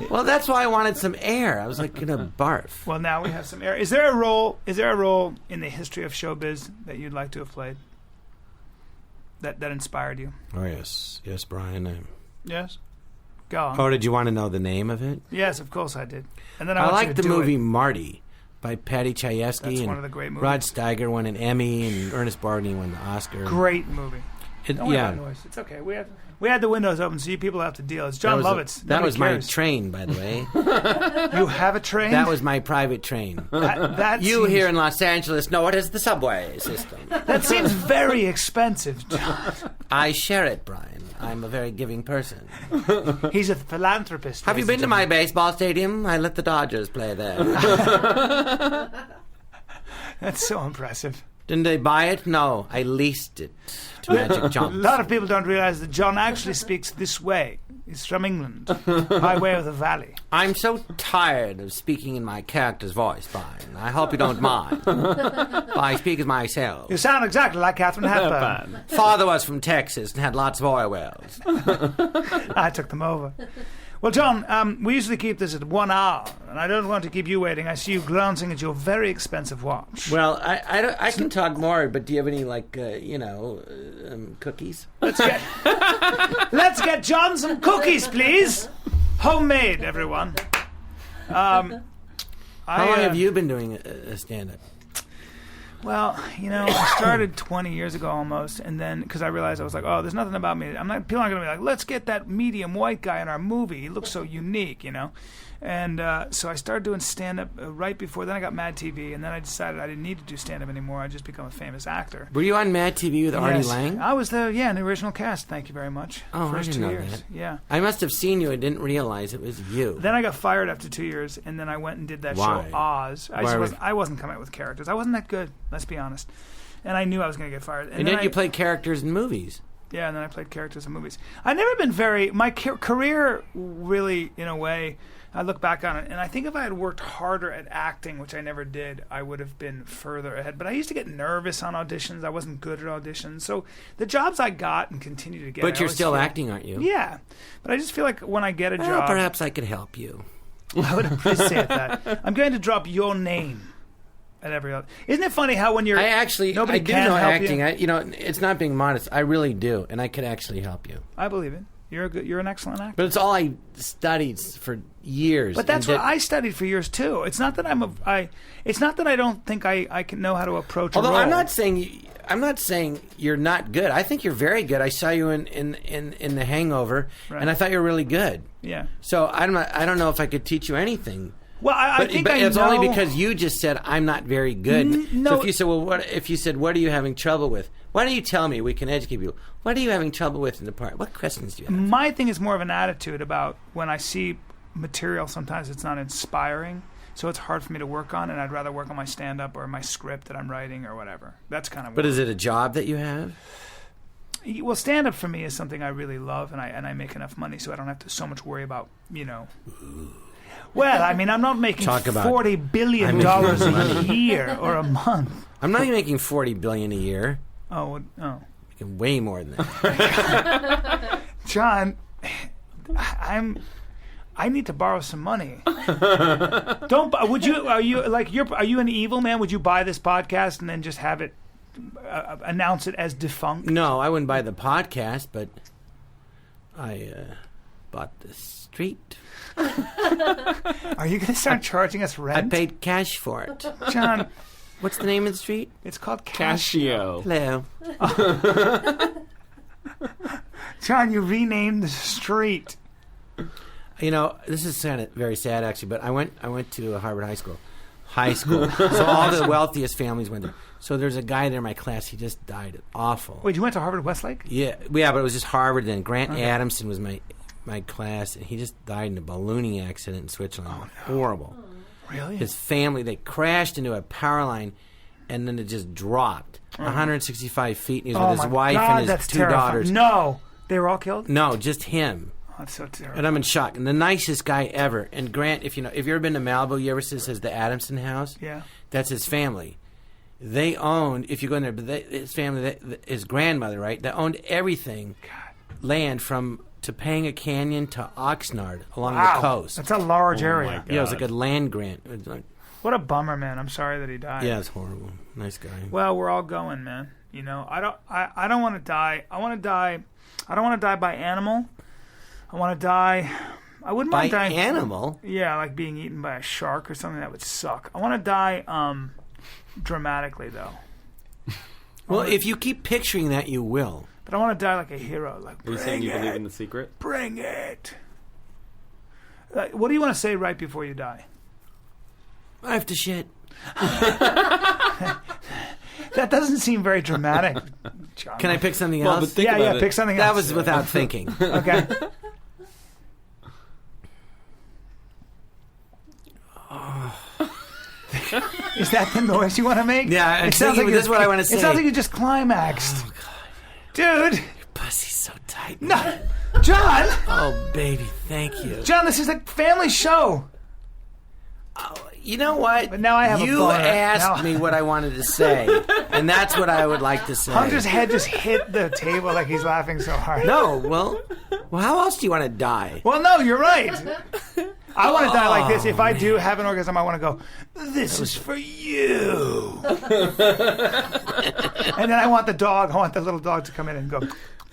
Well, that's why I wanted some air. I was like gonna barf. Well, now we have some air. Is there a role in the history of showbiz that you'd like to have played? That inspired you? Oh yes, Brian. Yes. Go on. Oh, did you want to know the name of it? Yes, of course I did. And then I want like you the to do movie it. Marty by Patty Chayefsky. That's and one of the great movies. Rod Steiger won an Emmy, and Ernest Borgnine won the Oscar. Great movie. Don't worry about noise. It's okay. We had the windows open, so you people have to deal. It's Jon Lovitz. That was my train, by the way. You have a train? That was my private train. You here in Los Angeles know it as the subway system. That seems very expensive, John. I share it, Brian. I'm a very giving person. He's a philanthropist. Have you been to my baseball stadium? I let the Dodgers play there. That's so impressive. Didn't they buy it? No, I leased it to Magic A Johnson. lot of people don't realize that John actually speaks this way. He's from England, by way of the valley. I'm so tired of speaking in my character's voice, Brian. I hope you don't mind. I speak as myself. You sound exactly like Catherine Hepburn. Father was from Texas and had lots of oil wells. I took them over. Well, John, we usually keep this at 1 hour, and I don't want to keep you waiting. I see you glancing at your very expensive watch. Well, I can talk more, but do you have any, cookies? Let's get John some cookies, please. Homemade, everyone. How long have you been doing a stand-up? Well, I started 20 years ago almost, and then because I realized I was like, oh, there's nothing about me. People aren't going to be like, let's get that medium white guy in our movie. He looks so unique, And so I started doing stand-up right before. Then I got Mad TV, and then I decided I didn't need to do stand-up anymore. I'd just become a famous actor. Were you on Mad TV with Artie Lang? I was in the original cast. Thank you very much. Oh, First I didn't 2 know years. that. Yeah. I must have seen you. I didn't realize it was you. Then I got fired after 2 years, and then I went and did that Why? show Oz. Why I wasn't coming up with characters. I wasn't that good. Let's be honest. And I knew I was going to get fired. And then you played characters in movies. Yeah, and then I played characters in movies. I've never been my career really, in a way, I look back on it, and I think if I had worked harder at acting, which I never did, I would have been further ahead. But I used to get nervous on auditions. I wasn't good at auditions. So the jobs I got and continue to get. But you're still acting, aren't you? Yeah. But I just feel like when I get a job. Perhaps I could help you. I would appreciate that. I'm going to drop your name. At every other. Isn't it funny how when you're I do know acting. You? It's not being modest. I really do, and I could actually help you. I believe it. You're an excellent actor. But it's all I studied for years. But that's what I studied for years too. It's not that It's not that I don't think I can know how to approach. Although a role. I'm not saying you're not good. I think you're very good. I saw you in The Hangover, right. And I thought you were really good. Yeah. So I don't know if I could teach you anything. Well, I think it's know. only because you just said I'm not very good. No. So if you said what are you having trouble with? Why don't you tell me? We can educate people. What are you having trouble with in the part? What questions do you have? My thing is more of an attitude about when I see material. Sometimes it's not inspiring, so it's hard for me to work on, and I'd rather work on my stand-up or my script that I'm writing or whatever. That's kind of. But is it a job that you have? Well, stand-up for me is something I really love, and I make enough money, so I don't have to so much worry about Well, I'm not making $40 billion a year or a month. I'm not even making $40 billion a year. Oh. Making way more than that. John, I need to borrow some money. Would you? Are you an evil man? Would you buy this podcast and then just have it announce it as defunct? No, I wouldn't buy the podcast, but I bought the street. Are you going to start charging us rent? I paid cash for it. John, what's the name of the street? It's called Cascio. Hello. John, you renamed the street. This is very sad actually, but I went to Harvard High School. So all the wealthiest families went there. So there's a guy there in my class. He just died. Awful. Wait, you went to Harvard Westlake? Yeah, but it was just Harvard. Then Grant Adamson was my class, and he just died in a ballooning accident in Switzerland. Oh, no. Horrible. Really? His family, they crashed into a power line, and then it just dropped 165 feet. And he was with his wife and his two daughters. No, they were all killed? No, just him. Oh, that's so terrible. And I'm in shock. And the nicest guy ever. And Grant, if you've ever been to Malibu, you ever see this as the Adamson house? Yeah. That's his family. They owned, if you go in there, but his family, his grandmother, right? They owned everything, land from Topanga Canyon to Oxnard along the coast. That's a large area. Yeah, it was like a land grant. What a bummer, man. I'm sorry that he died. Yeah, it's horrible. Nice guy. Well, we're all going, man. I don't want to die. I don't want to die by animal. I want to die. I wouldn't mind dying. By animal? Yeah, like being eaten by a shark or something. That would suck. I want to die dramatically, though. Well, if you keep picturing that, you will. But I want to die like a hero. Are you saying you believe in The Secret? Bring it. What do you want to say right before you die? I have to shit. That doesn't seem very dramatic, John. Can I pick something else? But think about it. Pick something else. That was without thinking. Okay. Is that the noise you want to make? Yeah, it sounds like this is what I want to say. It sounds like you just climaxed. Oh, God. Dude. Your pussy's so tight. No. John. Oh, baby, thank you. John, this is a family show. Oh, you know what? But now I have a You boner. asked me what I wanted to say, and that's what I would like to say. Hunter's head just hit the table like he's laughing so hard. No, well, how else do you want to die? Well, no, you're right. I want to die like this. If I do have an orgasm, I want to go, this is for you. And then I want the little dog to come in and go.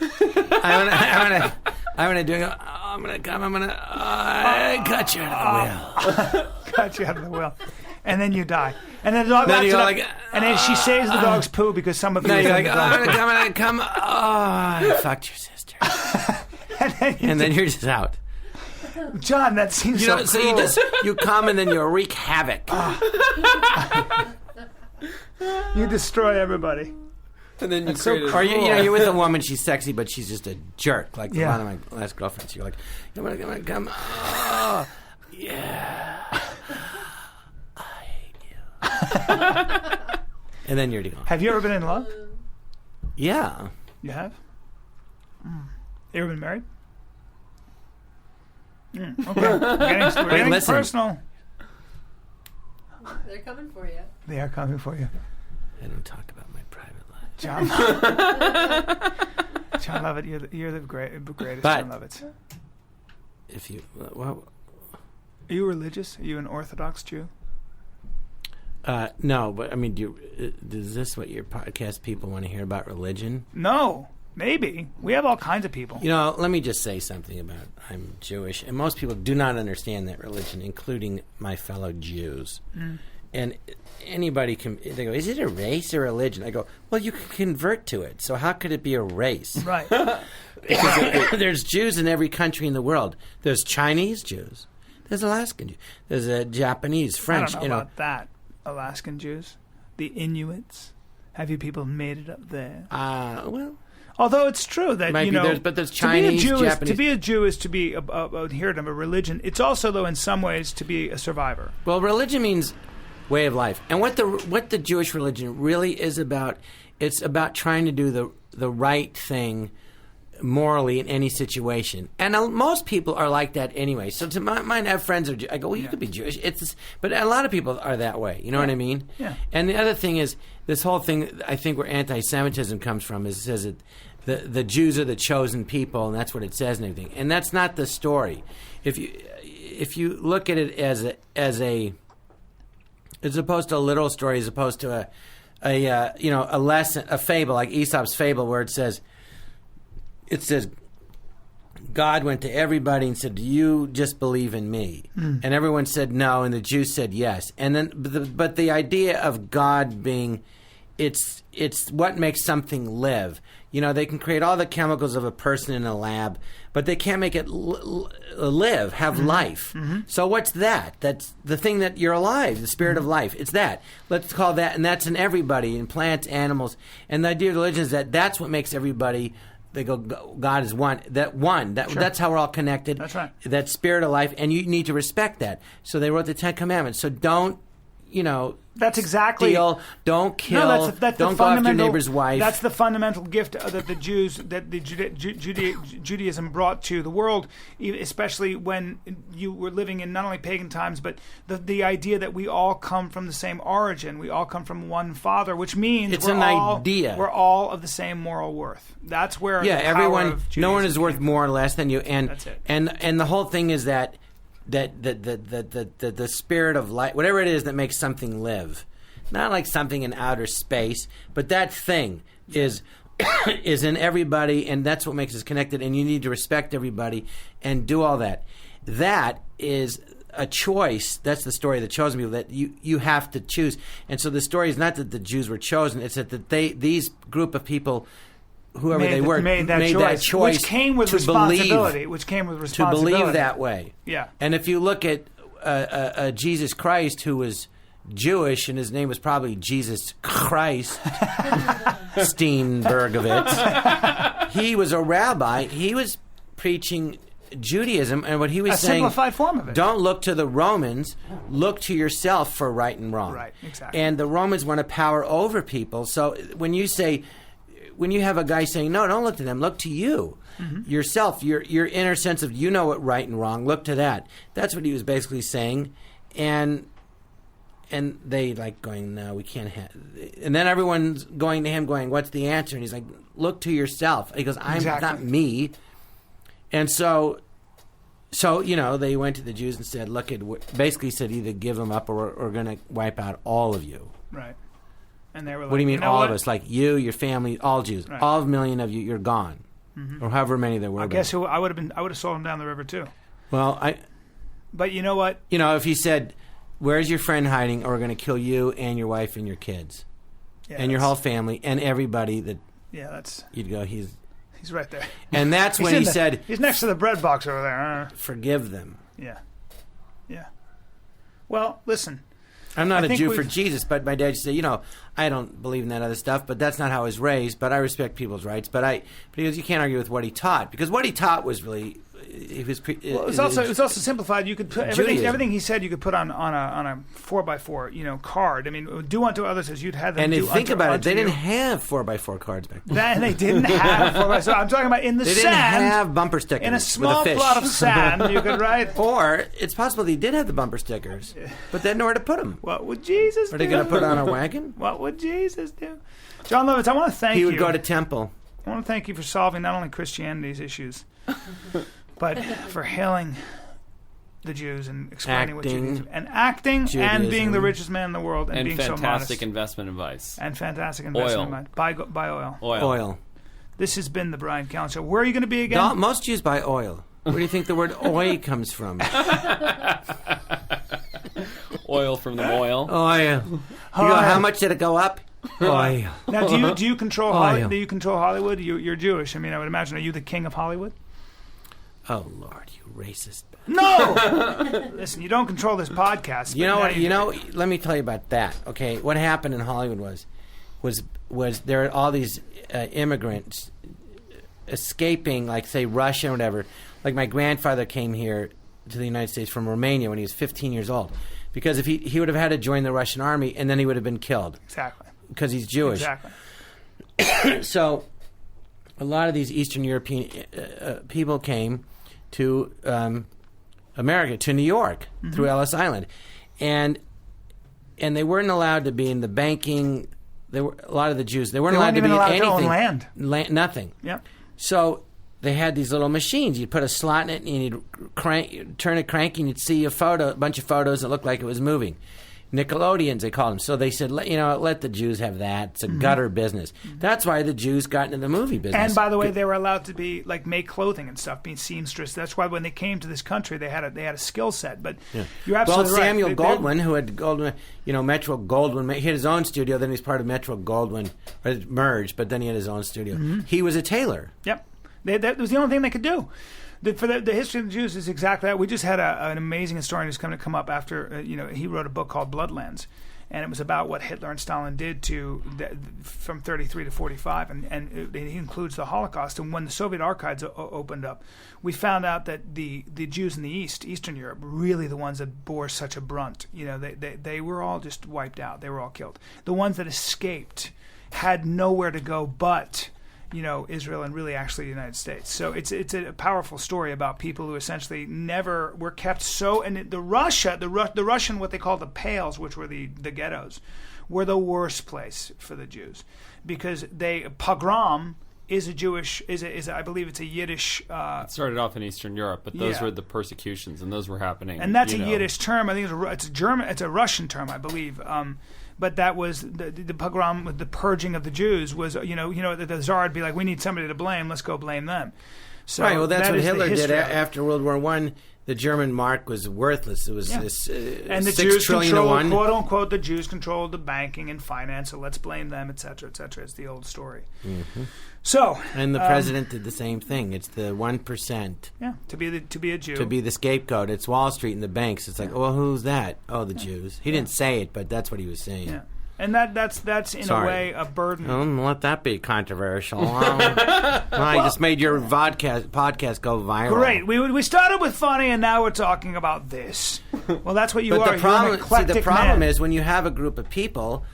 I want to do it. I'm going to come. I cut you out of the wheel. Cut you out of the wheel. And then you die. And then the dog laps it up, and then she saves the dog's poo because some of you... No, you're like, I'm going to come. Oh, I fucked your sister. and then you're just out. John, that seems so cruel. So you come and then you wreak havoc. You destroy everybody. And then you so Or you're with a woman, she's sexy, but she's just a jerk. Like a lot of my last girlfriends. You're like, I'm gonna come. Oh, yeah. I hate you. And then you're gone. Have you ever been in love? Yeah. You have? You ever been married? Okay. We're getting personal. They're coming for you. They are coming for you. I don't talk about my private life. Jon Lovitz, you're the greatest But Jon Lovitz. If you... Well, are you religious? Are you an Orthodox Jew? No, but I mean, is this what your podcast people want to hear about religion? No. Maybe. We have all kinds of people. You know, let me just say something about I'm Jewish, and most people do not understand that religion, including my fellow Jews. And anybody can, they go, is it a race or religion? I go, well, you can convert to it, so how could it be a race? Right. Because there's Jews in every country in the world. There's Chinese Jews. There's Alaskan Jews. There's Japanese, French. I don't know about that. Alaskan Jews. The Inuits. Have you people made it up there? Well... Although it's true that, but there's Chinese, Japanese... To be a Jew is to be adherent of a religion. It's also, though, in some ways, to be a survivor. Well, religion means way of life. And what the Jewish religion really is about, it's about trying to do the right thing morally in any situation. And most people are like that anyway. So to mine have friends are I go, well, you could be Jewish. But a lot of people are that way. You know what I mean? Yeah. And the other thing is, this whole thing, I think where anti-Semitism comes from, is it says that the Jews are the chosen people, and that's what it says and everything. And that's not the story. If you look at it as opposed to a literal story, as opposed to a lesson, a fable like Aesop's fable, where it says God went to everybody and said, "Do you just believe in me?" And everyone said no, and the Jews said yes. And then, but the idea of God being, it's what makes something live. You know, they can create all the chemicals of a person in a lab, but they can't make it live, have life. So what's that? That's the thing that you're alive, the spirit of life. It's that. Let's call that, and that's in everybody, in plants, animals. And the idea of religion is that that's what makes everybody. They go, God is one. That's how we're all connected. That's right. That spirit of life, and you need to respect that. So they wrote the Ten Commandments. So don't, that's exactly steal, don't kill, no, that's don't go after your neighbor's wife. That's the fundamental gift that the Jews, that the Judaism brought to the world, especially when you were living in not only pagan times, but the idea that we all come from the same origin. We all come from one Father, which means it's an idea. We're all of the same moral worth. That's where everyone, no one is worth more or less than you, and that's it. And the whole thing is that the spirit of life, whatever it is that makes something live, not like something in outer space, but that thing is in everybody, and that's what makes us connected. And you need to respect everybody and do all that. That is a choice. That's the story of the chosen people, that you have to choose. And so the story is not that the Jews were chosen; it's that these group of people, whoever they were, made that choice, which came with responsibility. To believe that way. Yeah. And if you look at Jesus Christ, who was Jewish, and his name was probably Jesus Christ Steenbergovitz, he was a rabbi. He was preaching Judaism, and what he was a saying, simplified form of it. Don't look to the Romans, look to yourself for right and wrong. Right, exactly. And the Romans want to power over people. So when you have a guy saying, no, don't look to them, look to you. Yourself, your inner sense of you know what right and wrong, look to that. That's what he was basically saying. And they like going, no, we can't have. And then everyone's going to him going, what's the answer? And he's like, look to yourself. He goes, I'm not me. And so they went to the Jews and said, look, basically said either give them up or we're going to wipe out all of you. Right. And they were like, what do you mean all what? of us? Like you, your family, all Jews. Right. All 1 million of you, you're gone. Or however many there were. I guess I would have sold them down the river too. Well, But you know what? If he said, where's your friend hiding, or we're going to kill you and your wife and your kids. Yeah, and your whole family and everybody that you'd go, he's right there. And that's when he said, he's next to the bread box over there. Forgive them. Yeah. Well, listen. I'm not a Jew for Jesus, but my dad said, I don't believe in that other stuff, but that's not how I was raised, but I respect people's rights. But he goes, you can't argue with what he taught, because what he taught was really... It was also simplified. You could put everything he said. You could put on a 4x4 card. I mean, do unto others as you'd have them. And do think about it, they you. didn't have 4x4 cards back then. They didn't have 4x4. So I'm talking about in the they sand. They didn't have bumper stickers in a small with a fish. plot of sand. You could write. Or it's possible they did have the bumper stickers, but they had nowhere to put them. What would Jesus do? Are they going to put on a wagon? What would Jesus do? Jon Lovitz, I want to thank you. He would go to temple. I want to thank you for solving not only Christianity's issues, but for hailing the Jews and explaining what Judaism and acting Judaism. And being the richest man in the world and being so modest. And fantastic investment advice. And fantastic investment advice. Buy oil. Oil. This has been the Bryan Callen Show. Where are you going to be again? Most Jews buy oil. Where do you think the word oil comes from? Oil from the oil. Oil. You go, how much did it go up? Oil. Now, do you control Hollywood? Do you control Hollywood? You're Jewish. I mean, I would imagine. Are you the king of Hollywood? Oh Lord, you racist! No, listen, you don't control this podcast. You know what? Let me tell you about that. Okay, what happened in Hollywood was there are all these immigrants escaping, like say Russia or whatever. Like my grandfather came here to the United States from Romania when he was 15 years old, because if he would have had to join the Russian army and then he would have been killed. Exactly. Because he's Jewish. Exactly. So, a lot of these Eastern European people came to America, to New York, through Ellis Island, and they weren't allowed to be in the banking. A lot of the Jews, they weren't allowed to be in anything. To own land. Nothing. Yeah. So they had these little machines. You'd put a slot in it, and you'd turn a crank, and you'd see a bunch of photos that looked like it was moving. Nickelodeons, they called them. So they said, let the Jews have that. It's a gutter business. That's why the Jews got into the movie business. And by the way, they were allowed to be make clothing and stuff, being seamstress. That's why when they came to this country, they had a skill set. But you're absolutely right. Samuel Goldwyn, who had Metro Goldwyn, he had his own studio. Then he was part of Metro Goldwyn, or it merged. But then he had his own studio. He was a tailor. Yep, that was the only thing they could do. For the history of the Jews is exactly that. We just had an amazing historian who's going to come up after, he wrote a book called Bloodlands, and it was about what Hitler and Stalin did from 33 to 45, and it includes the Holocaust. And when the Soviet archives opened up, we found out that the Jews in the Eastern Europe, really the ones that bore such a brunt, they were all just wiped out. They were all killed. The ones that escaped had nowhere to go but Israel and really actually the United States. So it's a powerful story about people who essentially never were kept so. And the Russian, what they call the Pales, which were the ghettos, were the worst place for the Jews, because pogrom is a Jewish I believe it's a Yiddish. It started off in Eastern Europe, but those were the persecutions, and those were happening. And that's a Yiddish term. I think it's a German. It's a Russian term, I believe. But that was the pogrom, with the purging of the Jews, was the Tsar would be like, we need somebody to blame, let's go blame them. So right. Well, that's what Hitler did after World War I. The German mark was worthless. It was this and the $6 Jews trillion controlled, to one. quote unquote, the Jews controlled the banking and finance, so let's blame them, etc., etc. It's the old story. So, and the president did the same thing. It's the 1%. Yeah, to be a Jew, to be the scapegoat. It's Wall Street and the banks. It's like, well, who's that? Oh, the Jews. He didn't say it, but that's what he was saying. Yeah. And that's in a way a burden. Don't let that be controversial. I just made your podcast go viral. Great. We started with funny, and now we're talking about this. Well, that's what you but are. The problem is when you have a group of people,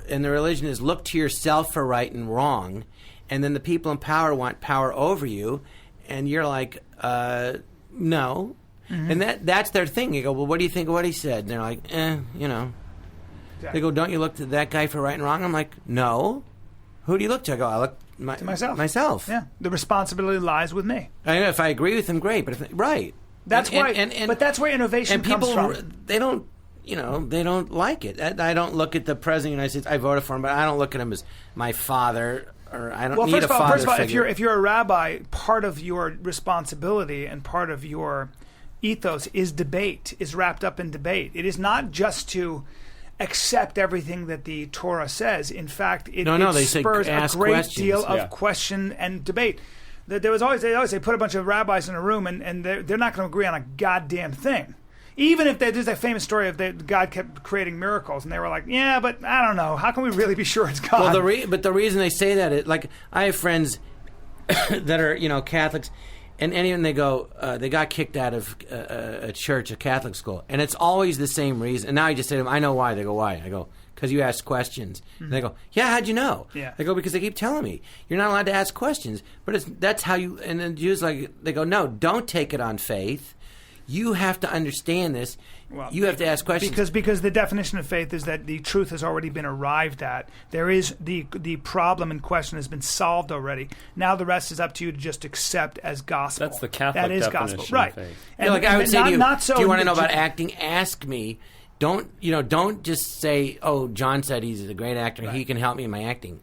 and the religion is look to yourself for right and wrong, and then the people in power want power over you, and you're like, no. Mm-hmm. And that's their thing. You go, well, what do you think of what he said? And they're like, They go, don't you look to that guy for right and wrong? I'm like, no. Who do you look to? I go, I look to myself. Myself. Yeah. The responsibility lies with me. I know, if I agree with him, great. But right. That's but that's where innovation comes from. They don't, they don't like it. I don't look at the president of the United States. I voted for him, but I don't look at him as my father. Or I don't need a father first of all, figure. if you're a rabbi, part of your responsibility and part of your ethos is debate, is wrapped up in debate. It is not just to accept everything that the Torah says. In fact, it spurs a great deal of question and debate. They always say put a bunch of rabbis in a room and they're not going to agree on a goddamn thing. Even if there's that famous story of God kept creating miracles, and they were like, yeah, but I don't know. How can we really be sure it's God? Well, but the reason they say that is, like, I have friends that are, Catholics, and they go, they got kicked out of a church, a Catholic school, and it's always the same reason. And now I just say to them, I know why. They go, why? I go, because you ask questions. Mm-hmm. And they go, yeah, how'd you know? Yeah. They go, because they keep telling me you're not allowed to ask questions. But that's how you. And then Jews they go, no, don't take it on faith. You have to understand this. Well, you have to ask questions. Because the definition of faith is that the truth has already been arrived at. There is the problem in question has been solved already. Now the rest is up to you to just accept as gospel. That's the Catholic definition gospel, right? Of faith. And, I would say to you, do you want to know about acting? Acting? Ask me. Don't just say, oh, John said he's a great actor. Right. He can help me in my acting.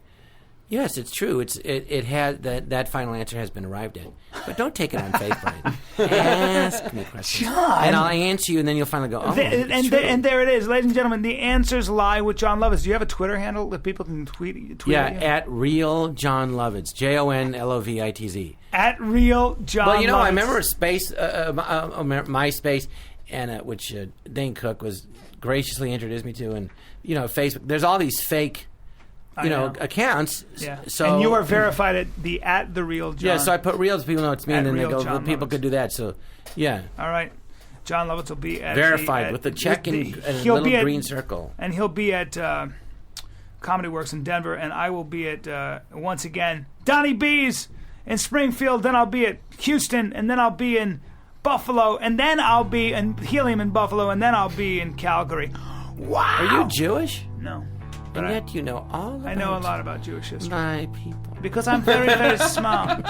Yes, it's true. It has that final answer has been arrived at. But don't take it on faith, Brian. Ask me questions, John, and I'll answer you, and then you'll finally go, oh, and there it is, ladies and gentlemen. The answers lie with Jon Lovitz. Do you have a Twitter handle that people can tweet? Yeah, at real Jon Lovitz, JonLovitz. At real Jon. Well, I remember MySpace, and which Dane Cook was graciously introduced me to, and Facebook. There's all these fake. Accounts. Yeah. So, and you are verified at the real Jon. Yeah, so I put real so people know it's me, and then they go, well, people could do that. So, yeah. All right. Jon Lovitz will be at verified with the check and a little green circle. And he'll be at Comedy Works in Denver, and I will be at, once again, Donnie B's in Springfield, then I'll be at Houston, and then I'll be in Buffalo, and then I'll be in Helium in Buffalo, and then I'll be in Calgary. Wow! Are you Jewish? No. And yet you know all about... I know a lot about Jewish history. My people. Because I'm very, very smart.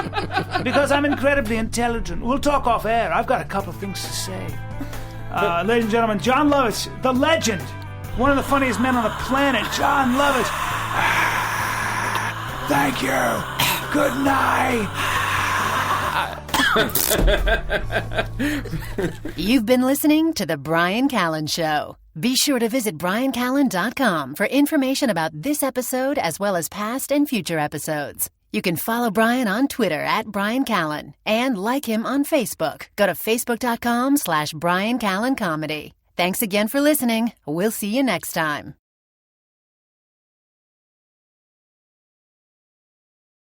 Because I'm incredibly intelligent. We'll talk off air. I've got a couple of things to say. Ladies and gentlemen, Jon Lovitz, the legend, one of the funniest men on the planet, Jon Lovitz. Thank you. Good night. You've been listening to The Bryan Callen Show. Be sure to visit BryanCallen.com for information about this episode as well as past and future episodes. You can follow Bryan on Twitter at Bryan Callen and like him on Facebook. Go to Facebook.com/Bryan Callen Comedy. Thanks again for listening. We'll see you next time.